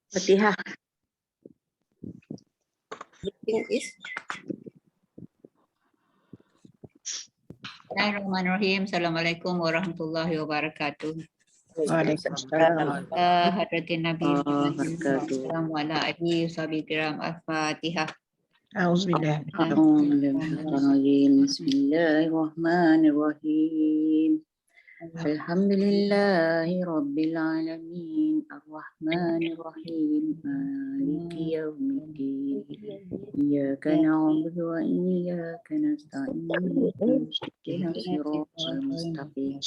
Fatihah. Bismillahirrahmanirrahim. Assalamualaikum warahmatullahi wabarakatuh. Waalaikumsalam. Hadratin Nabi Sallallahu alaihi wasallam. Al-Fatihah. Auzubillah. Bismillahirrahmanirrahim. Alhamdulillahi Rabbil Alamin. Ar-Rahmanir-Rahim. Maliki yawmiddin. Iyyaka na'budu wa iyyaka nasta'in. Ihdinas siratal mustaqim.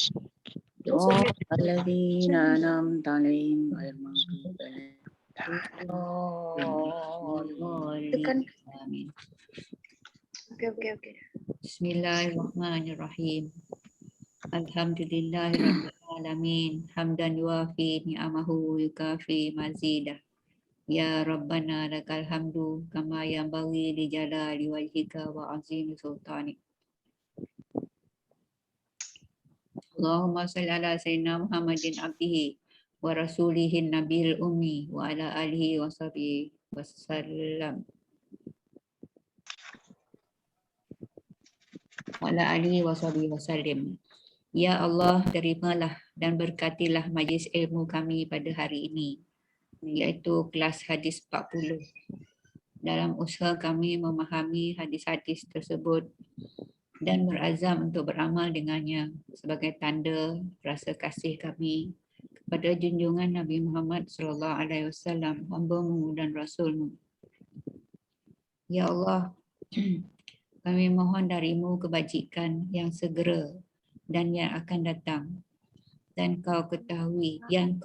Siratal ladzina an'amta 'alaihim ghairil maghdubi 'alaihim. Amin. Oke. Bismillahirrahmanirrahim. Alhamdulillahirabbil alamin. Hamdan yuafi ni'amahu yukafi mazidah. Ya Rabbana lakal hamdu kama yanbaghi li jalali wajhika wa azimi sultanik. Allahumma salli ala sayyidina Muhammadin abdihi wa rasulihin nabiyil ummi wa ala alihi wa sahbihi wasallam. Wa ala alihi wa sahbihi wasallim. Ya Allah, terimalah dan berkatilah majlis ilmu kami pada hari ini, iaitu kelas hadis 40. Dalam usaha kami memahami hadis-hadis tersebut dan berazam untuk beramal dengannya sebagai tanda rasa kasih kami kepada junjungan Nabi Muhammad SAW, hamba-Mu dan Rasul-Mu. Ya Allah, kami mohon darimu kebajikan yang segera dan yang akan datang, dan kau ketahui dan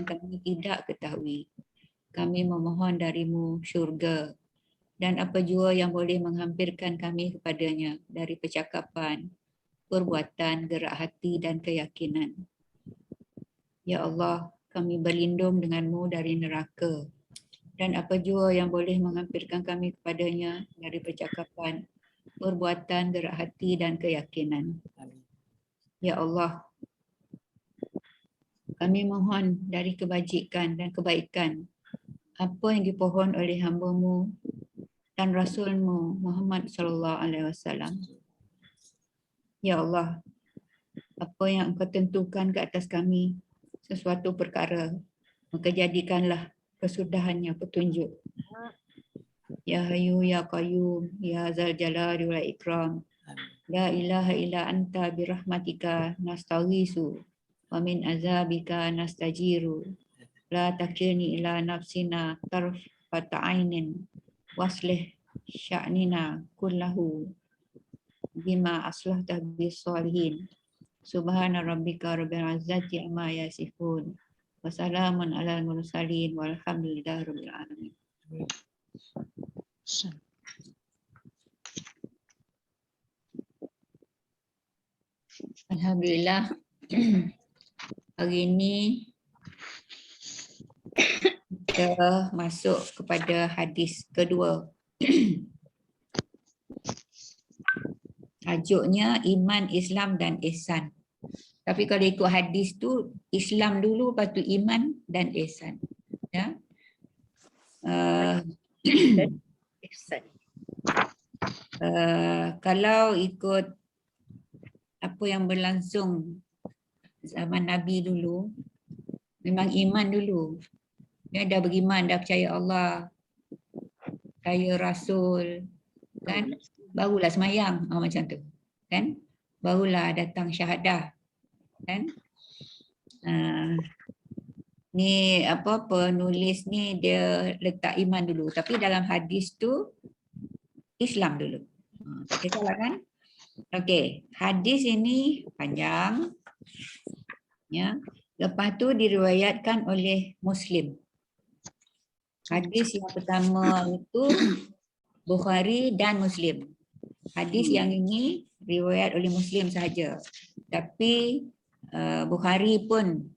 kami tidak ketahui. Kami memohon darimu syurga dan apa jua yang boleh menghampirkan kami kepadanya dari percakapan, perbuatan, gerak hati dan keyakinan. Ya Allah, kami berlindung denganmu dari neraka dan apa jua yang boleh menghampirkan kami kepadanya dari percakapan, perbuatan, gerak hati dan keyakinan. Ya Allah, kami mohon dari kebajikan dan kebaikan apa yang dipohon oleh hamba-Mu dan Rasul-Mu Muhammad SAW. Ya Allah, apa yang Engkau tentukan ke atas kami sesuatu perkara, maka jadikanlah kesudahannya petunjuk. Ya Hayyu Ya Qayyum Ya Zal Jalali wal Ikram. La ilaha illa anta birahmatika nastaghisu wa min azabika nastajiru. La takilni ila nafsina tarfata ainin waslih sya'nina kullahu bima aslahta bis solihin. Subhana rabbika rabbil izzati amma yasifun. Wa salamun alal mursalin walhamdulillahi rabbil alamin. Alhamdulillah, hari ini kita masuk kepada hadis kedua. Tajuknya Iman, Islam dan Ihsan. Tapi kalau ikut hadis tu Islam dulu, lepas tu Iman dan Ihsan. Ya. Ihsan. Kalau ikut apa yang berlangsung zaman Nabi dulu, memang iman dulu. Dia dah beriman, dah percaya Allah, percaya Rasul, kan? Barulah semayang, macam tu, kan? Barulah datang syahadah, kan? Ni apa penulis ni dia letak iman dulu, tapi dalam hadis tu Islam dulu. Okey, salah kan? Okey, hadis ini panjang, ya. Lepas tu diriwayatkan oleh Muslim. Hadis yang pertama itu Bukhari dan Muslim. Hadis yang ini riwayat oleh Muslim sahaja. Tapi Bukhari pun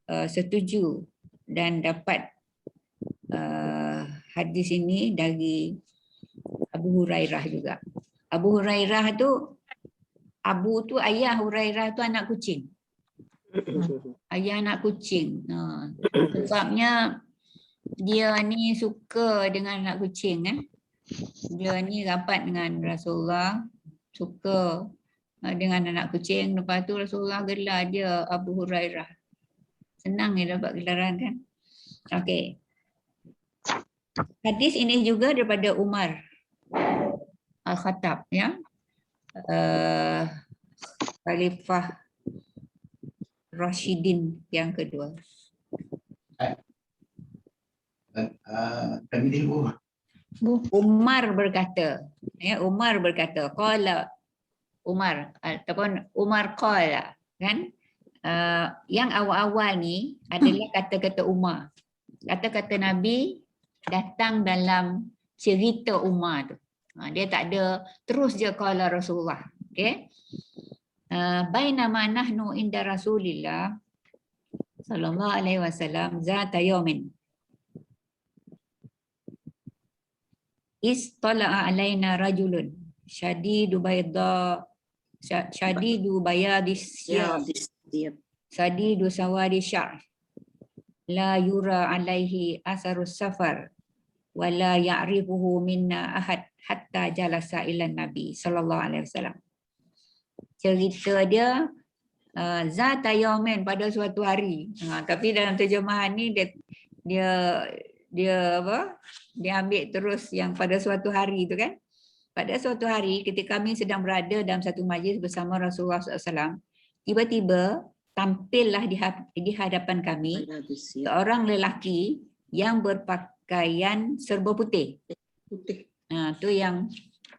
setuju dan dapat hadis ini dari Abu Hurairah juga. Abu Hurairah tu, Abu tu ayah, Hurairah tu anak kucing. Ayah anak kucing. Sebabnya dia ni suka dengan anak kucing Dia ni rapat dengan Rasulullah, suka dengan anak kucing. Lepas tu Rasulullah gelar dia Abu Hurairah. Senang dia dapat gelaran kan. Okey. Hadis ini juga daripada Umar Al-Khattab ya. Khalifah Rashidin yang kedua. Umar berkata, qala Umar ataupun Umar qala kan. Yang awal-awal ni adalah kata-kata Umar. Kata-kata Nabi datang dalam cerita Umar tu. Dia tak ada terus je qala Rasulullah. Okey. Bainama nahnu inda Rasulillah sallallahu alaihi wasallam zata yaumin istala'a alaina rajulun syadidu bayadis syar sadidu sawadi syar la yura alaihi asarus safar wala ya'rifuhu minna ahad hatta jalasa ila Nabi sallallahu alaihi wasallam. Cerita dia zata yaumin, pada suatu hari. Tapi dalam terjemahan ni dia apa? Dia ambil terus yang pada suatu hari tu kan. Pada suatu hari ketika kami sedang berada dalam satu majlis bersama Rasulullah SAW, tiba-tiba tampillah di hadapan kami seorang lelaki yang berpakaian serba putih. Tu yang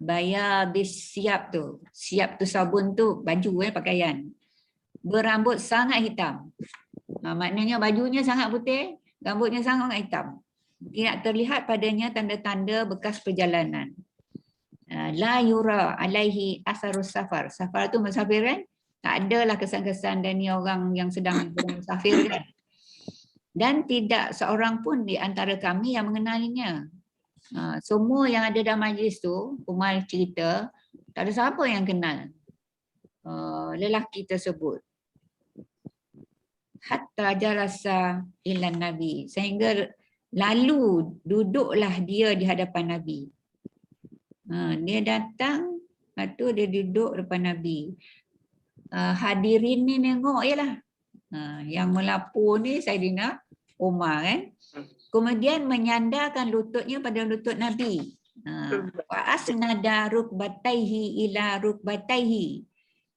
bayadis siap tu. Siap tu sabun tu baju pakaian. Berambut sangat hitam. Maknanya bajunya sangat putih, rambutnya sangat hitam. Tidak terlihat padanya tanda-tanda bekas perjalanan. La yura alaihi asarus safar. Safar tu musafir kan? Tak adalah kesan-kesan dan ni orang yang sedang bermusafir kan? Dan tidak seorang pun di antara kami yang mengenalinya. Semua yang ada dalam majlis tu, Umar cerita, tak ada siapa yang kenal lelaki tersebut. Hatta jalasa ila Nabi, sehingga lalu duduklah dia di hadapan Nabi. Dia datang, lepas tu dia duduk depan Nabi. Hadirin ni tengok je lah. Yang melapor ni Saidina Umar kan. Kemudian menyandarkan lututnya pada lutut Nabi. Wa asnada rukbataihi ila rukbataihi.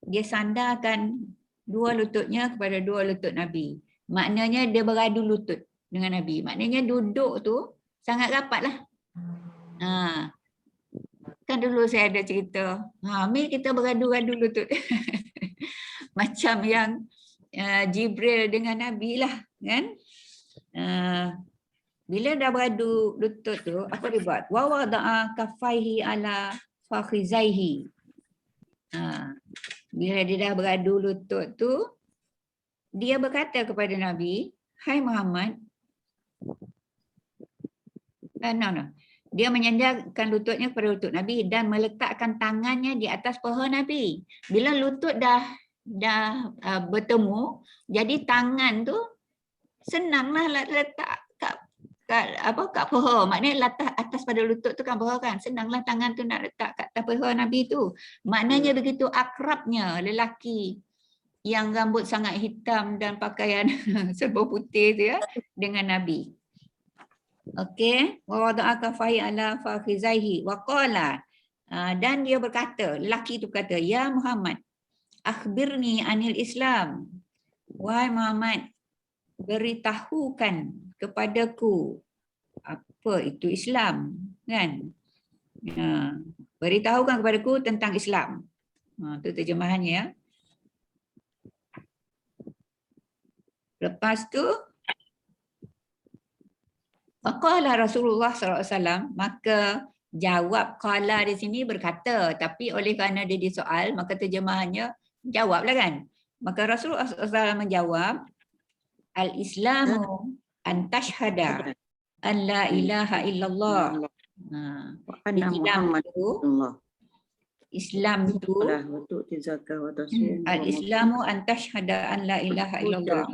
Dia sandarkan dua lututnya kepada dua lutut Nabi. Maknanya dia beradu lutut dengan Nabi. Maknanya duduk tu sangat rapatlah. Kan dulu saya ada cerita, Amir kita beradu-adu lutut. Macam yang Jibril dengan Nabi lah kan. Bila dah beradu lutut tu, apa dia buat? Wa wada'a kaffaihi ala fakhizaihi. Bila dia dah beradu lutut tu, dia berkata kepada Nabi, hai Muhammad. Dia menyandarkan lututnya kepada lutut Nabi dan meletakkan tangannya di atas paha Nabi. Bila lutut dah bertemu, jadi tangan tu senanglah letak kat paha. Maknanya letak atas pada lutut tu kan paha kan. Senanglah tangan tu nak letak kat atas paha Nabi tu. Maknanya begitu akrabnya lelaki yang rambut sangat hitam dan pakaian serba putih tu ya dengan Nabi. Okey, wa wada'a kaffaihi ala fakhizaihi wa qala, dan dia berkata, lelaki itu berkata, ya Muhammad, akhbirni anil Islam. Wahai Muhammad, beritahukan kepadaku apa itu Islam kan. Beritahukan kepadaku tentang Islam. Itu terjemahannya ya. Lepas tu qala Rasulullah SAW, maka jawab qala di sini berkata, tapi oleh kerana dia disoal maka terjemahannya jawablah kan. Maka Rasulullah SAW menjawab, al-Islamu an tashhada an la ilaha illallah. Islam tu al-Islamu an tashhada an la ilaha illallah.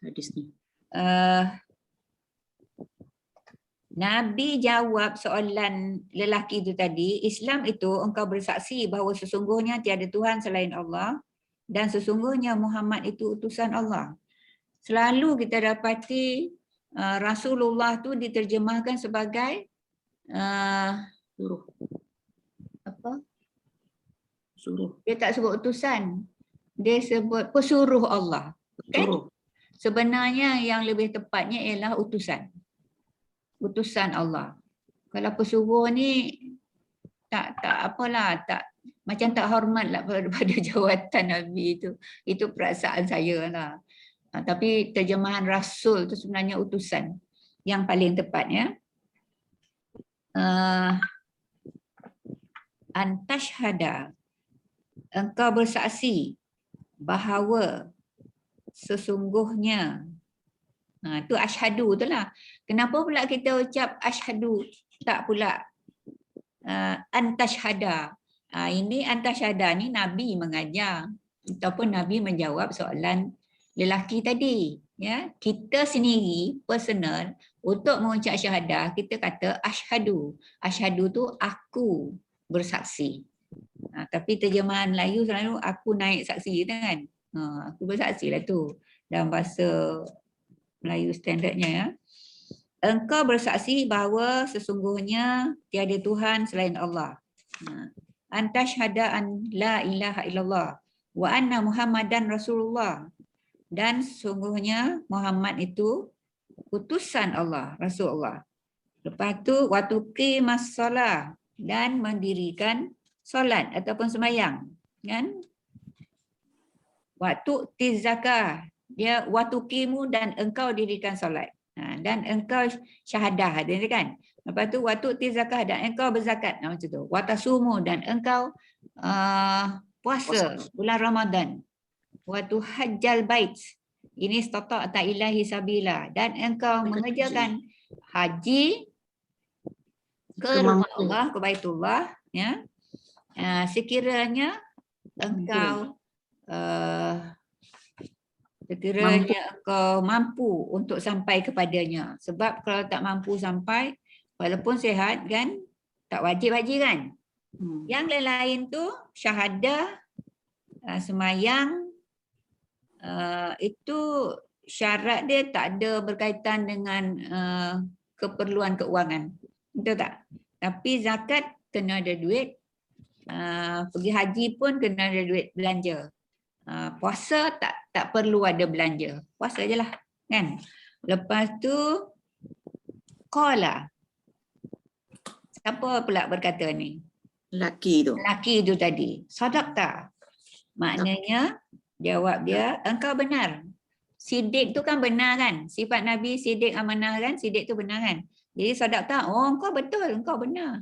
Hadis ni. Nabi jawab soalan lelaki itu tadi, Islam itu engkau bersaksi bahawa sesungguhnya tiada Tuhan selain Allah dan sesungguhnya Muhammad itu utusan Allah. Selalu kita dapati Rasulullah tu diterjemahkan sebagai Suruh. apa? Suruh. Dia tak sebut utusan. Dia sebut pesuruh Allah. Kan? Suruh. Sebenarnya yang lebih tepatnya ialah utusan. Utusan Allah. Kalau pesuruh ni tak apalah, tak macam tak hormat lah pada jawatan Nabi itu. Itu perasaan saya lah. Tapi terjemahan Rasul tu sebenarnya utusan yang paling tepatnya. Antashhada, engkau bersaksi bahawa sesungguhnya, tu asyhadu tu lah. Kenapa pula kita ucap asyhadu, tak pula antashhada? Ini antashhada ni Nabi mengajar ataupun Nabi menjawab soalan lelaki tadi. Ya, kita sendiri personal untuk mengucap syahadah kita kata asyhadu. Asyhadu tu aku bersaksi. Tapi terjemahan Melayu selalu aku naik saksi kan. Aku bersaksi lah tu dalam bahasa Melayu standardnya ya. Engkau bersaksi bahawa sesungguhnya tiada Tuhan selain Allah. Antashhada an la ilaha illallah wa anna Muhammadan Rasulullah. Dan sesungguhnya Muhammad itu utusan Allah, Rasulullah. Lepas tu watuqimas solah dan mendirikan solat ataupun sembahyang, kan? Waktu tizakah, dia watuqimu dan engkau dirikan solat. Dan engkau syahadah, dia kan? Lepas tu waktu tizakah dan engkau berzakat, macam tu. Watasumu dan engkau puasa bulan Ramadan. Waktu hajjal bait, ini istata'ta ilahi sabila, dan engkau mengerjakan haji ke rumah Allah, ke Baitullah, ya. Sekiranya engkau engkau mampu untuk sampai kepadanya. Sebab kalau tak mampu sampai, walaupun sihat kan, tak wajib haji kan. Yang lain-lain tu syahadah, semayang, itu syarat dia tak ada berkaitan dengan keperluan keuangan. Betul tak? Tapi zakat kena ada duit, pergi haji pun kena ada duit belanja. Puasa tak perlu ada belanja. Puasa je lah. Kan? Lepas tu, qala. Siapa pula berkata ni? Lelaki tu. Lelaki tu tadi. Sadaqta. Maknanya, jawab dia, engkau benar. Sidik tu kan benar kan? Sifat Nabi sidik amanah kan? Sidik tu benar kan? Jadi sadaqta, oh engkau betul, engkau benar.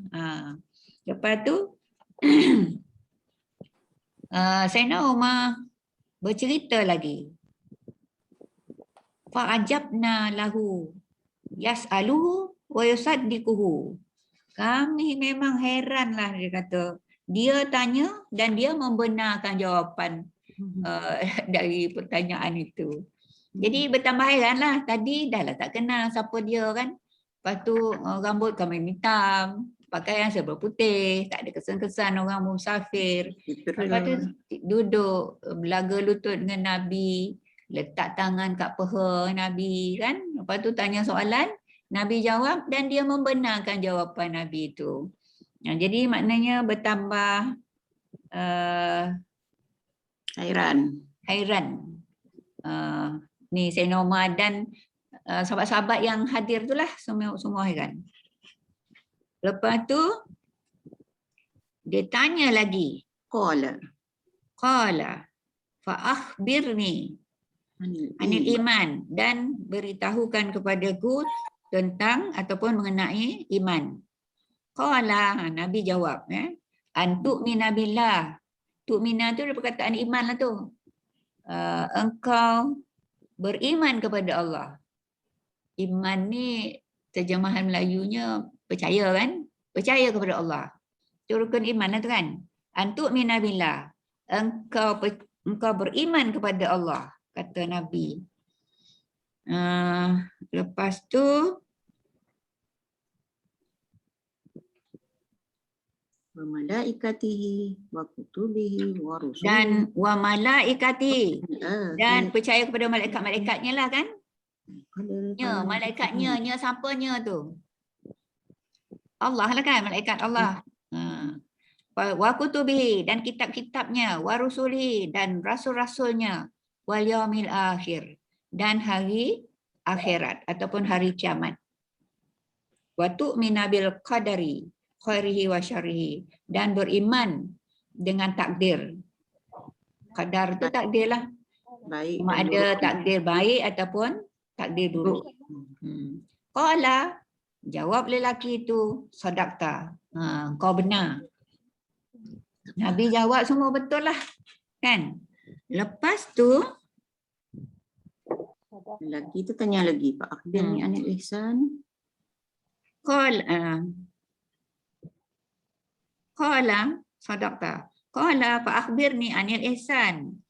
Lepas tu, Sayyidina Umar bercerita lagi. Fa'ajabna lahu yas'aluhu wa yusaddiquhu. Kami memang heran lah, dia kata. Dia tanya dan dia membenarkan jawapan dari pertanyaan itu. Jadi bertambah heran lah. Tadi dah lah tak kenal siapa dia kan. Lepas tu rambut kami hitam, pakaian serba putih, tak ada kesan-kesan orang musafir. Lepas tu duduk belaga lutut dengan Nabi, letak tangan kat peha Nabi kan. Lepas tu tanya soalan, Nabi jawab dan dia membenarkan jawapan Nabi itu. Jadi maknanya bertambah hairan. Ni Sayyidina Umar dan sahabat-sahabat yang hadir itulah semua hairan. Lepas tu dia tanya lagi. Qala fa akhbirni anil iman, dan beritahukan kepadaku tentang ataupun mengenai iman. Qala, Nabi jawab, antu'mina billah. Tu'mina tu ada perkataan iman lah tu. Engkau beriman kepada Allah. Iman ni terjemahan Melayunya percaya kan? Percaya kepada Allah. Itu rukun iman lah tu kan? Antu'mina billah. Engkau beriman kepada Allah, kata Nabi. Lepas tu Wa malaikatihi wa kutubihi wa rusulihi. dan wa malaikati dan Dan percaya kepada malaikat-malaikatnya lah kan? Nya, malaikatnya, nya siapanya tu? Allah lah kan, malaikat Allah. Wa kutubihi dan kitab-kitabnya, wa rusulihi dan rasul-rasulnya, wal yaumil akhir dan hari akhirat ataupun hari kiamat. Wa tu'mina bil qadari khairihi wa syarrihi dan beriman dengan takdir. Qadar tu takdir lah. baik Sama dan ada buruk. takdir baik ataupun takdir buruk. Qala, jawab lelaki itu, sadaqta. Kau benar. Nabi jawab semua betul lah. Kan? Lepas tu, Lelaki itu tanya lagi, Pak akhbirni anil ihsan. qala sadaqta. Qala fa akhbirni anil ihsan.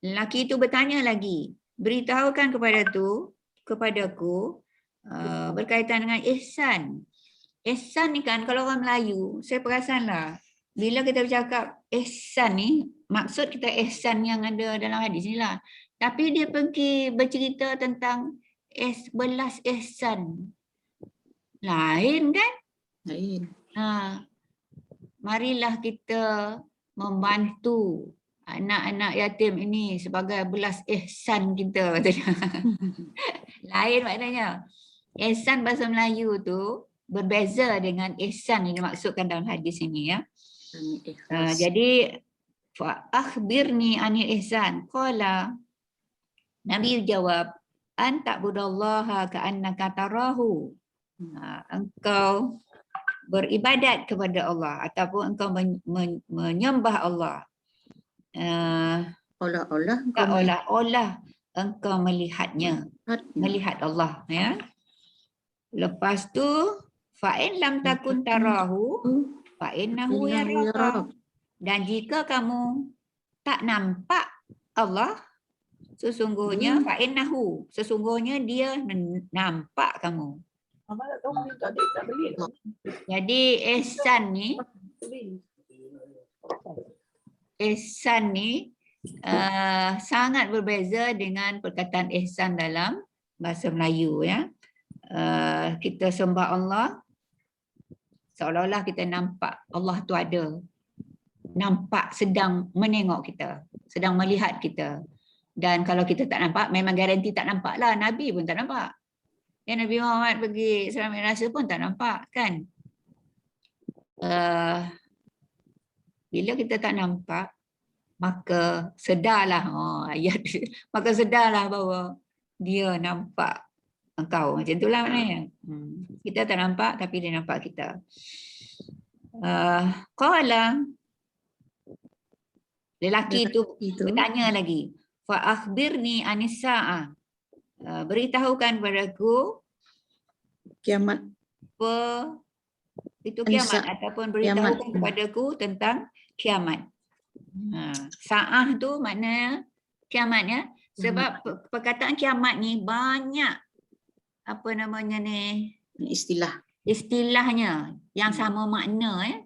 Lelaki itu bertanya lagi, beritahukan kepadaku berkaitan dengan ihsan. Ihsan ni kan kalau orang Melayu, saya perasanlah bila kita bercakap ihsan ni, maksud kita ihsan yang ada dalam hadis ni lah. Tapi dia pergi bercerita tentang belas ihsan. Lain kan? Lain. Marilah kita membantu anak-anak yatim ini sebagai belas ihsan kita. Lain maknanya. Ihsan bahasa Melayu tu berbeza dengan ihsan yang dimaksudkan dalam hadis ini ya. Jadi fa akhbirni anil ihsan. Qala, Nabi jawab, an ta'budallaha ka'annaka tarahu. Engkau beribadat kepada Allah ataupun engkau menyembah Allah. Olah-olah engkau melihatnya, melihat Allah ya. Lepas tu fa in lam takun tarahu fa innahu yaraka. Dan jika kamu tak nampak Allah, sesungguhnya fa innahu, sesungguhnya dia nampak kamu. Jadi ihsan ni sangat berbeza dengan perkataan ihsan dalam bahasa Melayu ya. Kita sembah Allah seolah-olah kita nampak Allah tu ada, nampak sedang menengok kita, sedang melihat kita. Dan kalau kita tak nampak, memang garanti tak nampak lah. Nabi pun tak nampak. Ya, Nabi Muhammad pergi Isra Mi'raj pun tak nampak kan. Bila kita tak nampak, maka sedarlah, ayat maka sedarlah bahawa dia nampak engkau. Macam itulah maknanya. Kita tak nampak tapi dia nampak kita. Qala, lelaki itu bertanya lagi, fa akhbirni anis sa'ah. Beritahukan padaku kiamat. Itu kiamat ataupun beritahukan kepadaku tentang kiamat. Sa'ah tu makna kiamat ya. Sebab perkataan kiamat ni banyak apa namanya ni, istilahnya yang sama makna ya.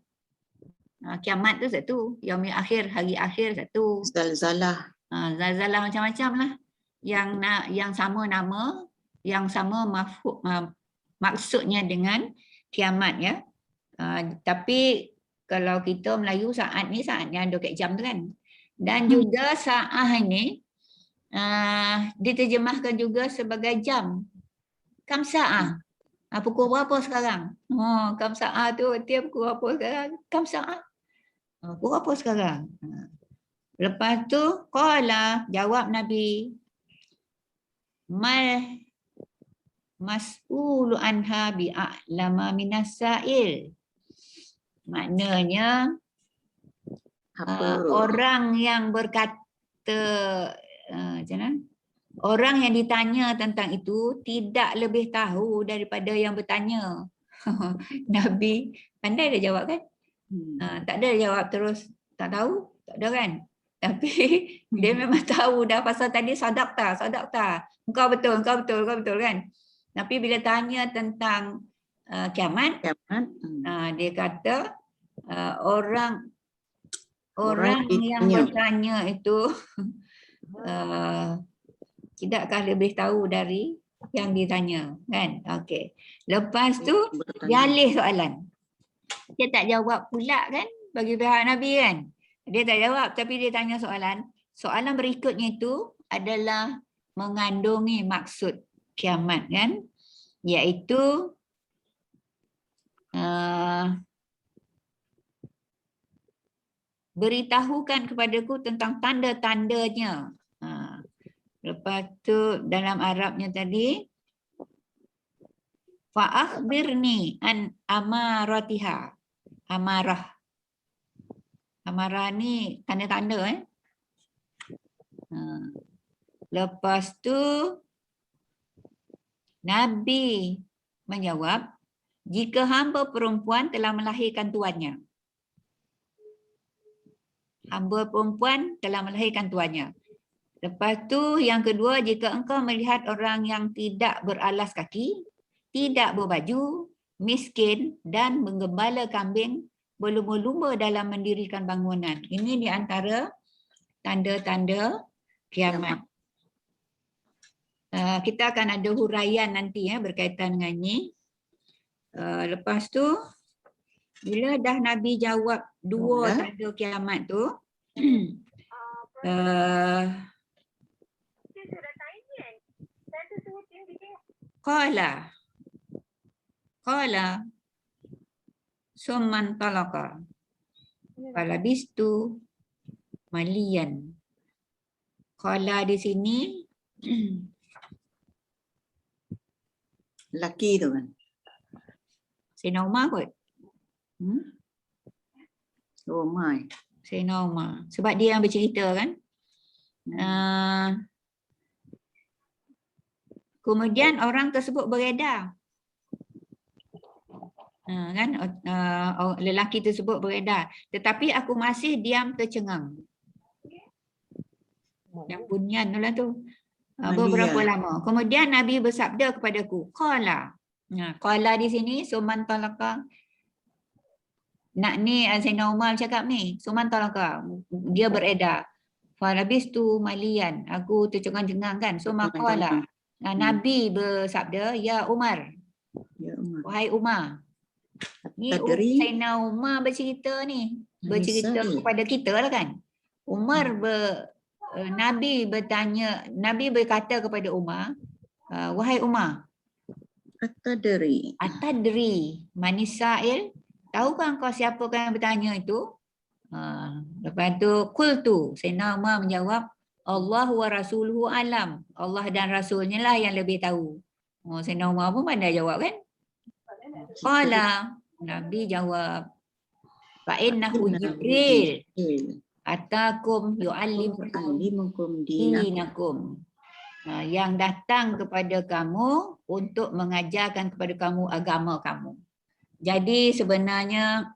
Kiamat tu satu, yaumil akhir, hari akhir satu. Zalzalah. Zalzalah macam-macam lah. Yang sama nama, yang sama maksudnya dengan kiamat ya. Tapi kalau kita Melayu saat ni, saatnya 24 jam tu kan. Dan juga sa'ah ini diterjemahkan juga sebagai jam. Kam sa'ah. Pukul berapa sekarang? Kam sa'ah tu dia pukul berapa sekarang? Kam sa'ah. Pukul berapa sekarang? Lepas tu qala, jawab Nabi, mal mas'ulu anha bi'a'lama minas sa'il. Maknanya orang yang berkata macam mana? Orang yang ditanya tentang itu tidak lebih tahu daripada yang bertanya. Nabi pandai dia jawab kan? Tak ada jawab terus tak tahu, tak ada kan? Tapi dia memang tahu dah pasal tadi sadaqta. Engkau betul kan. Tapi bila tanya tentang kiamat, Kiamat. dia kata orang Orang yang ditanya. bertanya itu tidakkah lebih tahu dari yang ditanya, kan? Okey. Lepas tu dia alih soalan. Dia tak jawab pula kan bagi pihak Nabi kan. Dia tak jawab tapi dia tanya soalan. Soalan berikutnya itu adalah mengandungi maksud kiamat kan. Iaitu beritahukan kepadaku tentang tanda-tandanya. Lepas tu dalam Arabnya tadi fa'akhbirni an amaratiha. Amarah ni tanda-tanda Lepas tu Nabi menjawab, jika hamba perempuan telah melahirkan tuannya. Hamba perempuan telah melahirkan tuannya. Lepas tu yang kedua, jika engkau melihat orang yang tidak beralas kaki, tidak berbaju, miskin dan menggembala kambing, berlumba-lumba dalam mendirikan bangunan. Ini di antara tanda-tanda kiamat. Kita akan ada huraian nanti berkaitan dengan ni. Lepas tu, bila dah Nabi jawab dua tanda kiamat tu, Qala summan talaqa falabistu malian. Qala di sini laki tu kan. Sayyidina Umar kot. Umar. Sayyidina Umar. Sebab dia yang bercerita kan. Kemudian orang tersebut beredar. Lelaki tersebut beredar. Tetapi aku masih diam tercengang. Yang bunyian tu lah tu. Beberapa lama. Kemudian Nabi bersabda kepadaku, Qala. Qala di sini, Suman Talaka. Nak ni Sayyidina Umar cakap ni, Suman Talaka. Dia beredar. Falabistu malian. Aku tercengang-cengang kan. Suma Qala. Nabi bersabda, Ya Umar. Wahai Umar. Ni Sayyidina Umar bercerita ni. Bercerita kepada kita lah kan. Nabi bertanya, Nabi berkata kepada Umar, wahai Umar, Atadri Manisail, tahukah engkau siapakah yang bertanya itu? Lepas tu qultu, Sayyidina Umar menjawab, Allah wa rasuluhu alam. Allah dan rasulnya lah yang lebih tahu. Sayyidina Umar pun pandai jawab kan? Qala, Nabi jawab, fa innahu Jibril atakum yu'allimukum dinakum. Yang datang kepada kamu untuk mengajarkan kepada kamu agama kamu. Jadi sebenarnya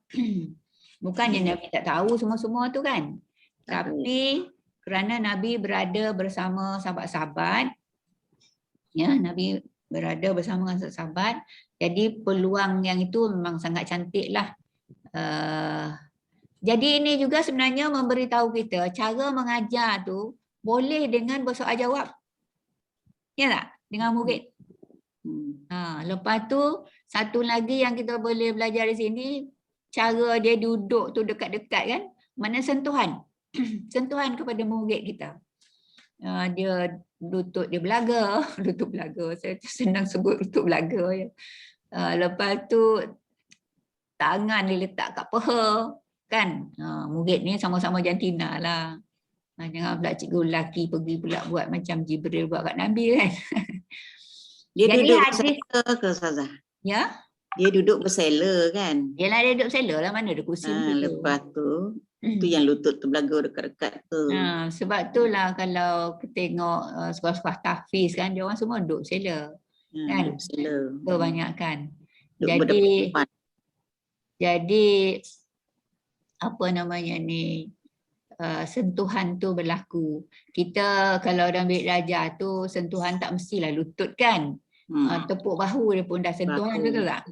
bukannya Nabi tak tahu semua-semua tu kan. Tapi kerana Nabi berada bersama sahabat-sahabat, ya, Nabi berada bersama sahabat, jadi peluang yang itu memang sangat cantik lah. Jadi ini juga sebenarnya memberitahu kita cara mengajar tu boleh dengan bersoal jawab. Ya tak? Dengan murid. Lepas tu satu lagi yang kita boleh belajar di sini, cara dia duduk tu dekat-dekat kan. Mana sentuhan. Sentuhan kepada murid kita. Dia lutut dia belaga. Lutut belaga. Saya senang sebut lutut belaga. Ya. Lepas tu tangan dia letak kat peha. Kan? Murid ni sama-sama jantina lah. Jangan pula cikgu lelaki pergi pula buat macam Jibril buat kat Nabi kan. Dia jadi duduk hadis ke Ustazah? Ya? Dia duduk bersela kan? Yalah dia duduk bersela lah, mana ada kursi begitu. Lepas tu, tu yang lutut terbelaga dekat-dekat tu. Sebab tu lah kalau tengok sekolah-sekolah tahfiz kan, dia orang semua duduk bersela. Kan? Bersela. Kebanyakan. Duduk jadi apa namanya ni, sentuhan tu berlaku. Kita kalau dalam bilik belajar tu sentuhan tak mestilah lutut kan. Tepuk bahu dia pun dah sentuhan, Bahu. betul tak?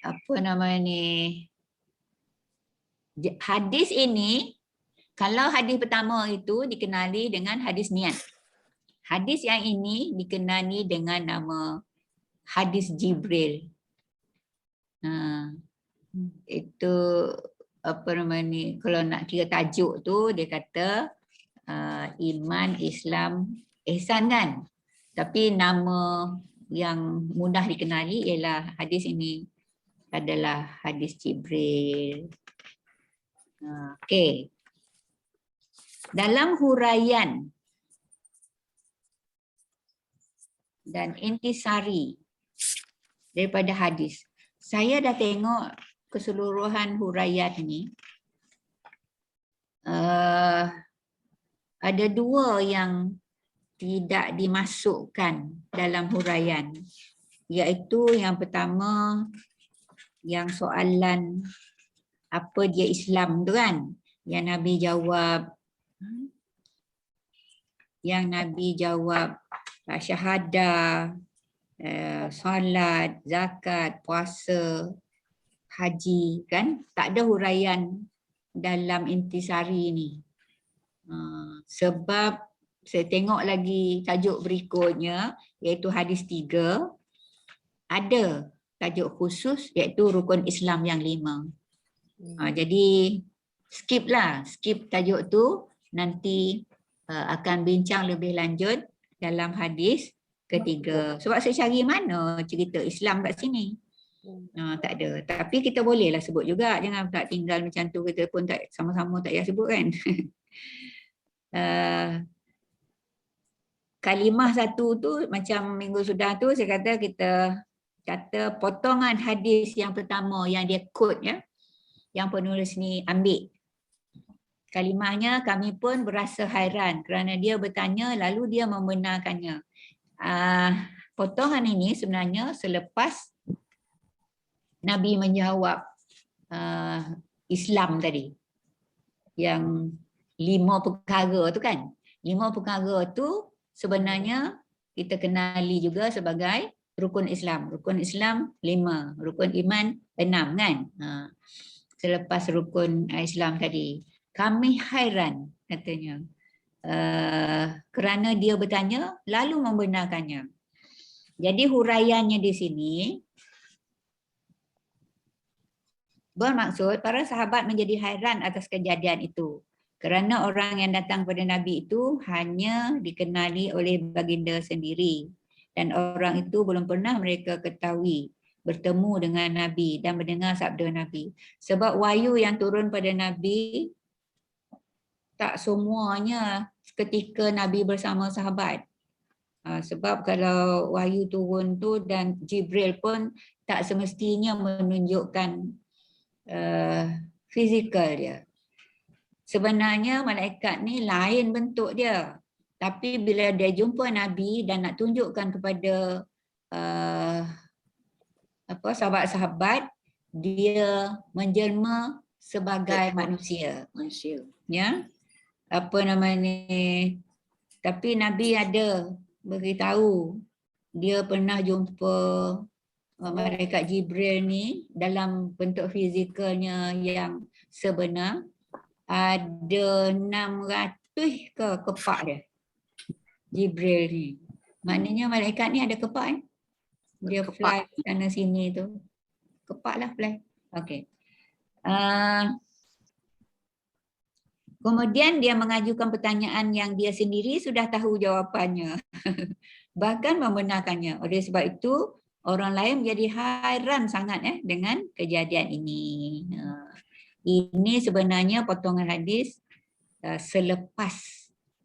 Apa nama ni? Hadis ini, kalau hadis pertama itu dikenali dengan hadis niat. Hadis yang ini dikenali dengan nama hadis Jibril. Itu apa nama ni? Kalau nak kira tajuk tu dia kata iman, Islam, ihsan kan. Tapi nama yang mudah dikenali ialah hadis ini adalah hadis Jibril. Okey. Dalam huraian dan intisari daripada hadis, saya dah tengok keseluruhan huraian ni. Ada dua yang tidak dimasukkan dalam huraian, iaitu yang pertama yang soalan apa dia Islam tu kan, yang Nabi jawab syahadah, solat, zakat, puasa, haji kan, tak ada huraian dalam intisari ni. Sebab saya tengok lagi tajuk berikutnya iaitu hadis 3, ada tajuk khusus iaitu rukun Islam yang 5. Jadi skip tajuk tu, nanti akan bincang lebih lanjut dalam hadis ketiga. Sebab saya cari mana cerita Islam kat sini. Tak ada. Tapi kita bolehlah sebut juga, jangan tak tinggal macam tu kita pun tak sama-sama tak payah sebut kan. Kalimah satu tu macam minggu sudah tu saya kata kita kata potongan hadis yang pertama yang dia quote ya, yang penulis ni ambil. Kalimahnya kami pun berasa hairan kerana dia bertanya lalu dia membenarkannya. Potongan ini sebenarnya selepas Nabi menjawab Islam tadi. Yang 5 perkara tu kan. 5 perkara tu sebenarnya kita kenali juga sebagai rukun Islam. Rukun Islam 5, rukun iman 6 kan. Selepas rukun Islam tadi. Kami hairan katanya. Kerana dia bertanya lalu membenarkannya. Jadi huraiannya di sini bermaksud para sahabat menjadi hairan atas kejadian itu. Kerana orang yang datang kepada Nabi itu hanya dikenali oleh baginda sendiri. Dan orang itu belum pernah mereka ketahui bertemu dengan Nabi dan mendengar sabda Nabi. Sebab wahyu yang turun pada Nabi tak semuanya ketika Nabi bersama sahabat. Sebab kalau wahyu turun tu dan Jibril pun tak semestinya menunjukkan fizikal dia. Sebenarnya malaikat ni lain bentuk dia. Tapi bila dia jumpa Nabi dan nak tunjukkan kepada sahabat-sahabat, dia menjelma sebagai manusia. Ya. Apa nama ni? Tapi Nabi ada beritahu dia pernah jumpa malaikat Jibril ni dalam bentuk fizikalnya yang sebenar. Ada 600 ke kepak dia. Jibril ni. Maknanya malaikat ni ada kepak dia fly sana sini tu. Kepak lah fly. Okey. Kemudian dia mengajukan pertanyaan yang dia sendiri sudah tahu jawapannya. Bahkan membenarkannya. Oleh sebab itu orang lain menjadi hairan sangat dengan kejadian ini. Ini sebenarnya potongan hadis selepas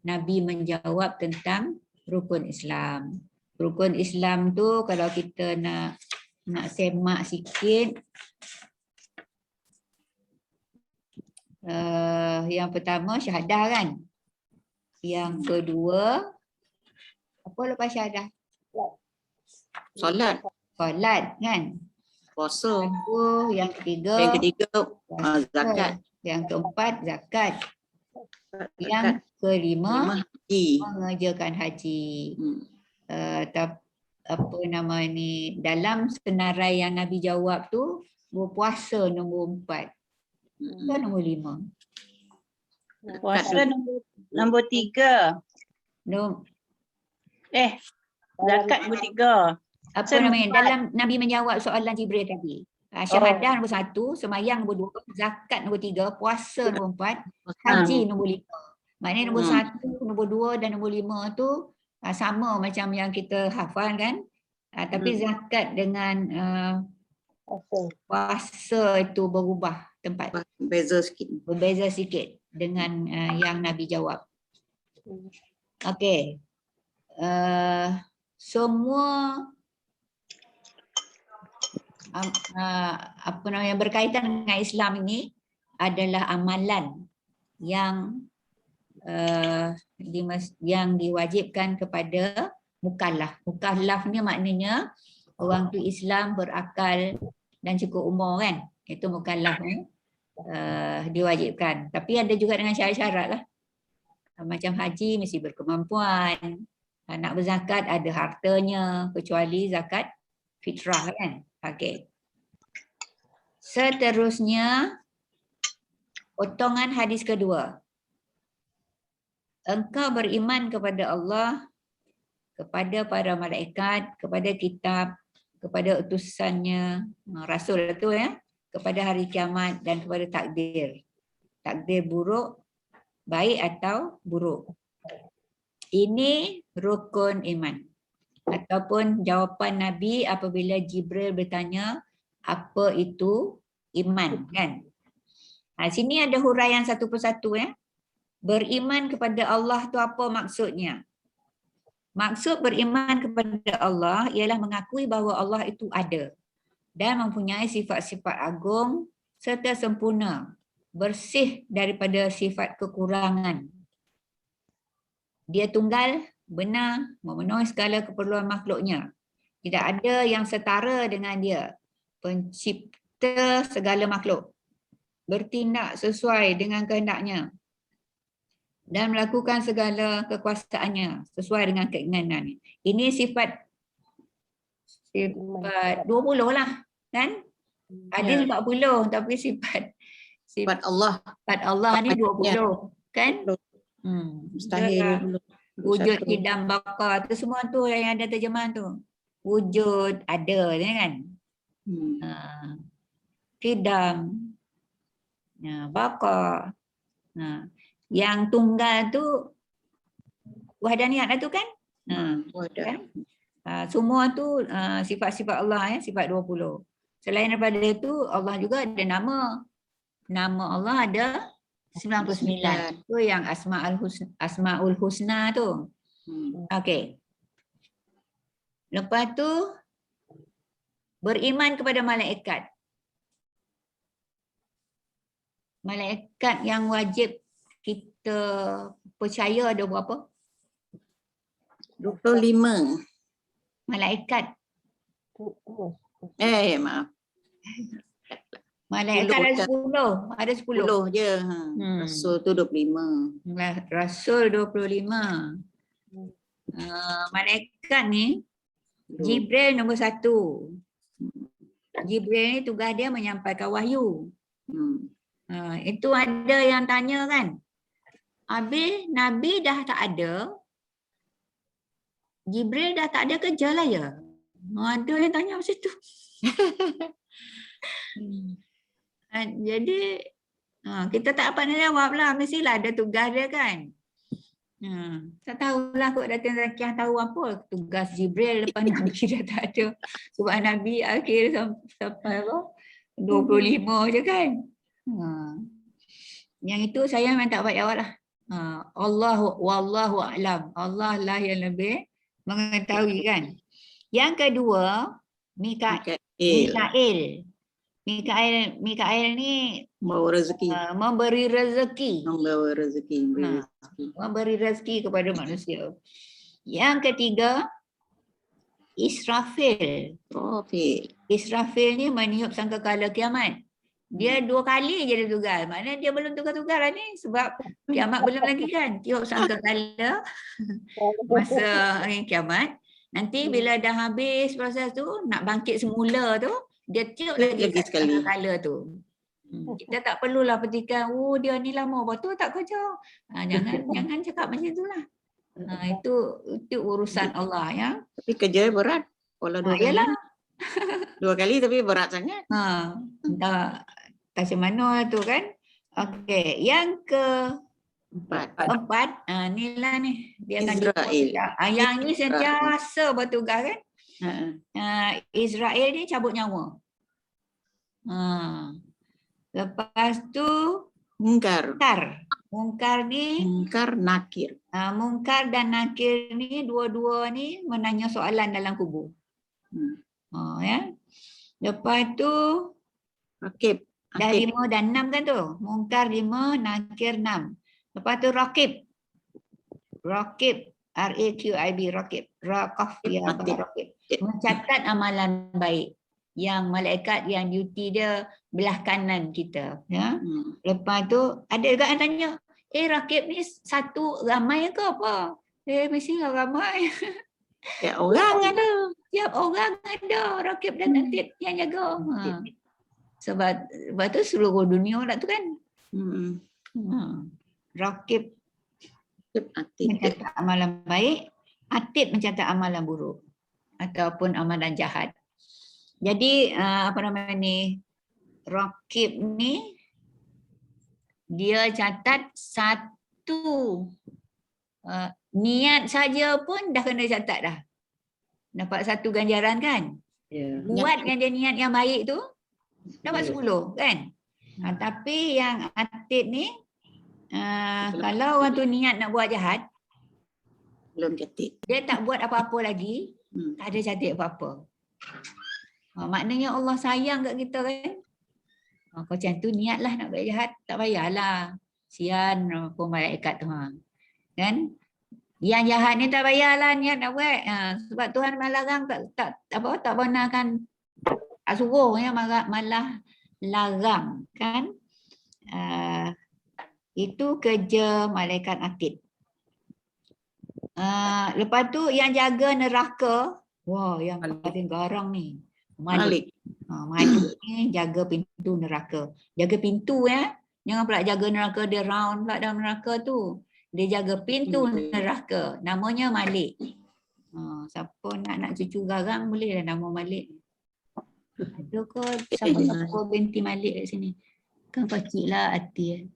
Nabi menjawab tentang rukun Islam. Rukun Islam tu kalau kita nak semak sikit, yang pertama syahadah kan. Yang kedua apa lepas syahadah? Solat. Solat kan. Puasa. Itu yang ketiga Yang ketiga puasa. zakat. Yang keempat zakat. Zakat. Yang kelima Lima haji. mengerjakan haji. Hmm. Apa nama ni, dalam senarai yang Nabi jawab tu berpuasa nombor 4 ke nombor 5? Puasa nombor 3. Zakat nombor 3. Apa namanya, dalam Nabi menjawab soalan Jibril tadi. Syahadah nombor 1, sembahyang nombor 2, zakat nombor 3, puasa nombor 4, haji nombor 5. Maknanya nombor 1, nombor 2 dan nombor 5 tu sama macam yang kita hafal kan. Tapi zakat dengan puasa itu berubah tempat. Berbeza sikit dengan yang Nabi jawab. Okey. Semua apa namanya berkaitan dengan Islam ini adalah amalan yang yang diwajibkan kepada mukallaf. Mukallaf ni maknanya orang tu Islam, berakal dan cukup umur kan. Itu mukallaf ni diwajibkan. Tapi ada juga dengan syarat-syarat lah. Macam haji mesti berkemampuan. Nak berzakat ada hartanya, kecuali zakat fitrah kan. Okey. Seterusnya potongan hadis kedua. Engkau beriman kepada Allah, kepada para malaikat, kepada kitab, kepada utusannya, rasul itu ya, kepada hari kiamat dan kepada takdir. Takdir buruk, baik atau buruk. Ini rukun iman. Ataupun jawapan Nabi apabila Jibril bertanya apa itu iman kan. Sini ada huraian satu persatu ya. Beriman kepada Allah tu apa maksudnya? Maksud beriman kepada Allah ialah mengakui bahawa Allah itu ada dan mempunyai sifat-sifat agung serta sempurna, bersih daripada sifat kekurangan. Dia tunggal, benar, memenuhi segala keperluan makhluknya. Tidak ada yang setara dengan dia, pencipta segala makhluk, bertindak sesuai dengan kehendaknya dan melakukan segala kekuasaannya sesuai dengan keinginannya. Ini sifat 20 lah kan? Ada 40 tapi sifat Allah. Sifat Allah ni 20 kan? Mustahil. Wujud, kidam, baka tu semua tu yang ada terjemahan tu. Wujud ada kan? Kidam, baka. Yang tunggal tu wahdaniyat lah tu kan? Kan? Semua tu sifat-sifat Allah ya, sifat 20. Selain daripada itu Allah juga ada nama. Nama Allah ada 99. Tu yang Asmaul Husna tu. Okey. Lepas tu beriman kepada malaikat. Malaikat yang wajib kita percaya ada berapa? 25. Malaikat. Maaf. Malaikat ada 10. Ada 10. 10 je. Rasul tu 25. Rasul 25. Malaikat ni Jibril nombor 1. Jibril ni tugas dia menyampaikan wahyu. Itu ada yang tanya kan. Habis Nabi dah tak ada. Jibril dah tak ada kerja lah ya. Ada yang tanya macam tu. Jadi kita tak apa nak jawab lah. Mestilah ada tugas dia kan. Tak tahulah kot datang Zakiah tahu apa tugas Jibril lepas Nabi dah tak ada. Sebab Nabi akhir sampai apa 25 je kan. Yang itu saya memang tak dapat jawab lah. Wallahu a'lam. Allah lah yang lebih mengetahui kan. Yang kedua Mikail ni memberi rezeki. Memberi rezeki kepada manusia. Yang ketiga Israfil. Israfil ni meniup sangkakala kiamat. Dia 2 kali je dia tugas. Maknanya dia belum tugas-tugas lah ni. Sebab kiamat belum lagi kan. Tiup sangkakala masa kiamat. Nanti bila dah habis proses tu, nak bangkit semula tu, dia tiup lagi sekali. sangkakala tu. Kita tak perlulah petikan, oh dia ni lama, betul tak kerja. Jangan cakap macam itulah. Itu urusan Allah ya. Tapi kerja berat. Kalau 2 kali. Yalah. 2 kali tapi berat sangat. Tak macam mana tu kan. Okey, yang keempat, inilah ni. Dia akan Israel. yang ni sentiasa bertugas kan. Israel ni cabut nyawa. Lepas tu Mungkar. Mungkar ni Nakir. Mungkar dan nakir ni dua-dua ni menanya soalan dalam kubur. Ya. Lepas tu Rakib. dah 5 dan 6 kan tu. Mungkar 5, nakir 6. Lepas tu rakib. R-A-Q-I-B, rakib. Raqaf ya rakib. Mencatat amalan baik. Yang malaikat yang duty dia belah kanan kita. Ya. Lepas tu ada juga yang tanya, rakib ni satu ramai ke apa? Mestilah ramai. Ya, orang ada. Tiap orang ada rakib dan atid yang jaga. Sebab tu seluruh dunia nak tu kan. Rakib mencatat amalan baik, atid mencatat amalan buruk ataupun amalan jahat. Jadi apa nama ni? Rakib ni dia catat satu niat saja pun dah kena catat dah. Dapat 1 ganjaran kan? Buat yang dia niat yang baik tu dapat 10 kan? Tapi yang atid ni kalau orang tu niat nak buat jahat, belum catat. dia tak buat apa-apa lagi, tak ada catat apa-apa. Maknanya Allah sayang kat kita kan? Kau macam tu niatlah nak buat jahat, tak payahlah. Sian pun malaikat tu. Kan? Yang jahat ni tak payahlah niat nak buat. Sebab Tuhan malarang tak benarkan, tak suruh ya, malah larang kan. Itu kerja malaikat atid. Lepas tu yang jaga neraka, wah yang paling garang ni. Malik. Malik ni jaga pintu neraka. Jaga pintu ya. Jangan pula jaga neraka dia round pula dalam neraka tu. Dia jaga pintu neraka. Namanya Malik. Siapa nak cucu garang boleh lah nama Malik. Ada ke siapa binti Malik kat sini? Kan pakcik lah hati.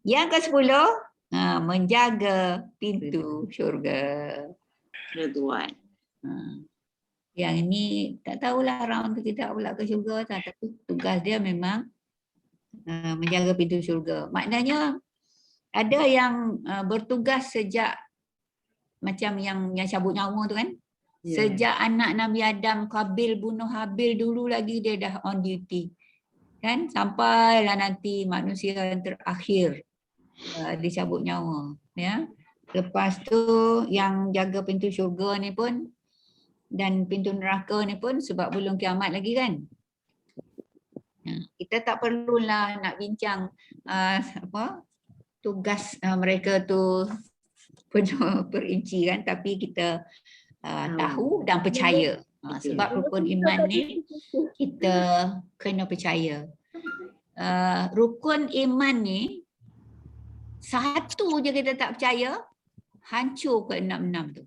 Yang ke-10, menjaga pintu syurga. Ridwan. Yang ini tak tahulah round tu tidak pula ke syurga tak, tapi tugas dia memang menjaga pintu syurga. Maknanya ada yang bertugas sejak macam yang cabut nyawa tu kan. Sejak anak Nabi Adam Qabil bunuh Habil dulu lagi dia dah on duty. Kan sampailah nanti manusia yang terakhir dicabut nyawa ya. Lepas tu yang jaga pintu syurga ni pun dan pintu neraka ni pun sebab belum kiamat lagi kan. Kita tak perlulah nak bincang tugas mereka tu penuh perinci kan, tapi kita tahu dan percaya. Sebab rukun iman ni kita kena percaya. Rukun iman ni satu je kita tak percaya, hancur ke 6 tu.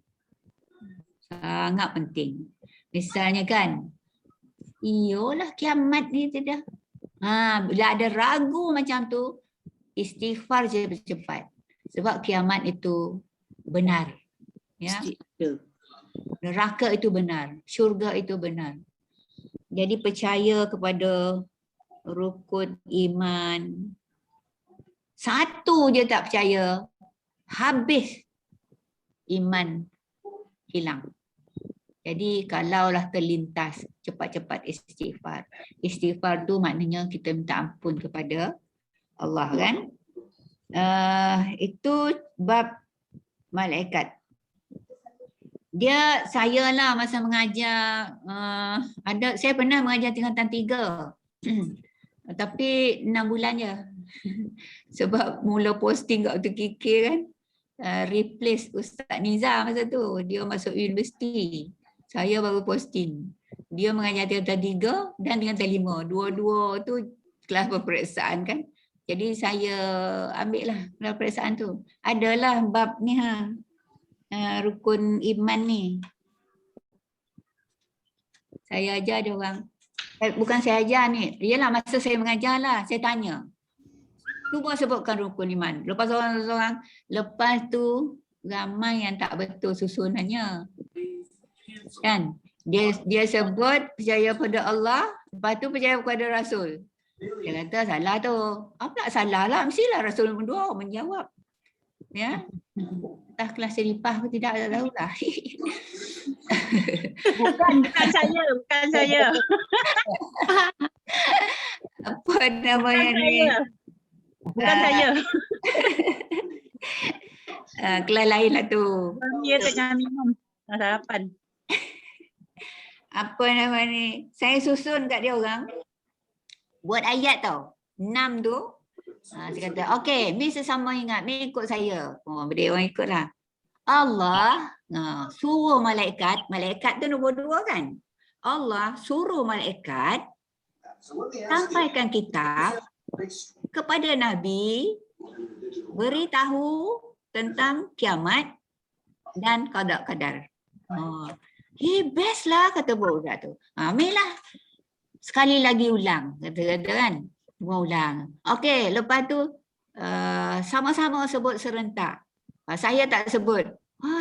Sangat penting. Misalnya kan, iyalah kiamat ni tidak. Bila ada ragu macam tu, istighfar je cepat. Sebab kiamat itu benar. Ya. Neraka itu benar, syurga itu benar. Jadi percaya kepada rukun iman. Satu je tak percaya, habis iman hilang. Jadi kalaulah terlintas, cepat-cepat istighfar. Istighfar tu maknanya kita minta ampun kepada Allah kan. Itu bab malaikat. Saya lah masa mengajar, saya pernah mengajar tingkatan 3. Tapi 6 bulan je. Sebab mula posting kat Dr. KK kan, replace Ustaz Nizam masa tu. Dia masuk universiti. Saya baru posting. Dia mengajar tingkatan 3 dan tingkatan 5. Dua-dua tu kelas peperiksaan kan. Jadi saya ambil lah kelas peperiksaan tu. Adalah bab ni rukun iman ni. Saya ajar dia orang. Bukan saya ajar ni. Yalah masa saya mengajar lah. Saya tanya. Cuba sebutkan rukun iman. Lepas orang-orang. Lepas tu ramai yang tak betul susunannya. Kan? Dia sebut percaya pada Allah. Lepas tu percaya kepada Rasul. Dia kata salah tu. Apa nak salah lah. Mestilah Rasul nombor 2 menjawab. Ya. Entah kelas seripah ke tidak, tak tahulah. Bukan saya. Apa namanya Bukan ni? saya. Bukan saya. Kelas lain lah tu. Dia tengah minum sarapan. Apa nama ni? Saya susun kat dia orang. Buat ayat tau. 6 tu. Saya kata, okey, Miss sesama ingat, Miss ikut saya. Dia orang ikutlah. Allah suruh malaikat tu nombor 2 kan? Allah suruh malaikat sampaikan kitab kepada Nabi, beritahu tentang kiamat dan qada qadar. Best lah kata budak tu. Ambillah. Sekali lagi ulang. Kata kan. Ulang. Okey, lepas tu sama-sama sebut serentak. Saya tak sebut.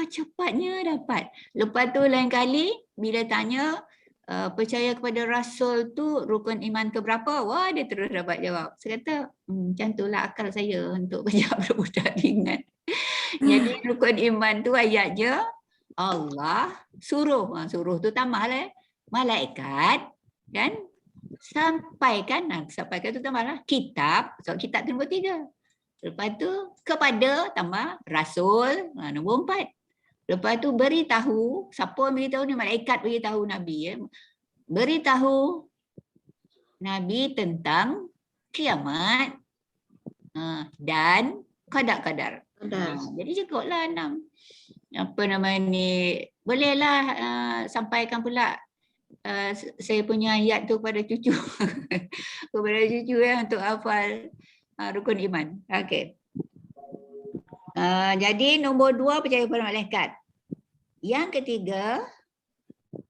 Cepatnya dapat. Lepas tu lain kali bila tanya percaya kepada Rasul tu rukun iman ke berapa? Wah, dia terus dapat jawab. Saya kata, macam itulah akal saya untuk kerja budak ingat. Jadi rukun iman tu ayatnya Allah suruh. Suruh tu tambahlah malaikat kan? Sampaikan tu tambahlah kitab. So kitab tu nombor 3. Lepas tu kepada tambah Rasul nombor 4. Lepas tu beritahu, siapa beritahu ni? Malaikat beritahu Nabi. Beritahu Nabi tentang kiamat dan qada-qadar. Jadi cukuplah 6. Apa nama ni? Bolehlah sampaikan pula saya punya ayat tu kepada cucu. Kepada cucu untuk hafal rukun iman. Okey. Jadi nombor 2 percaya kepada malaikat. Yang ketiga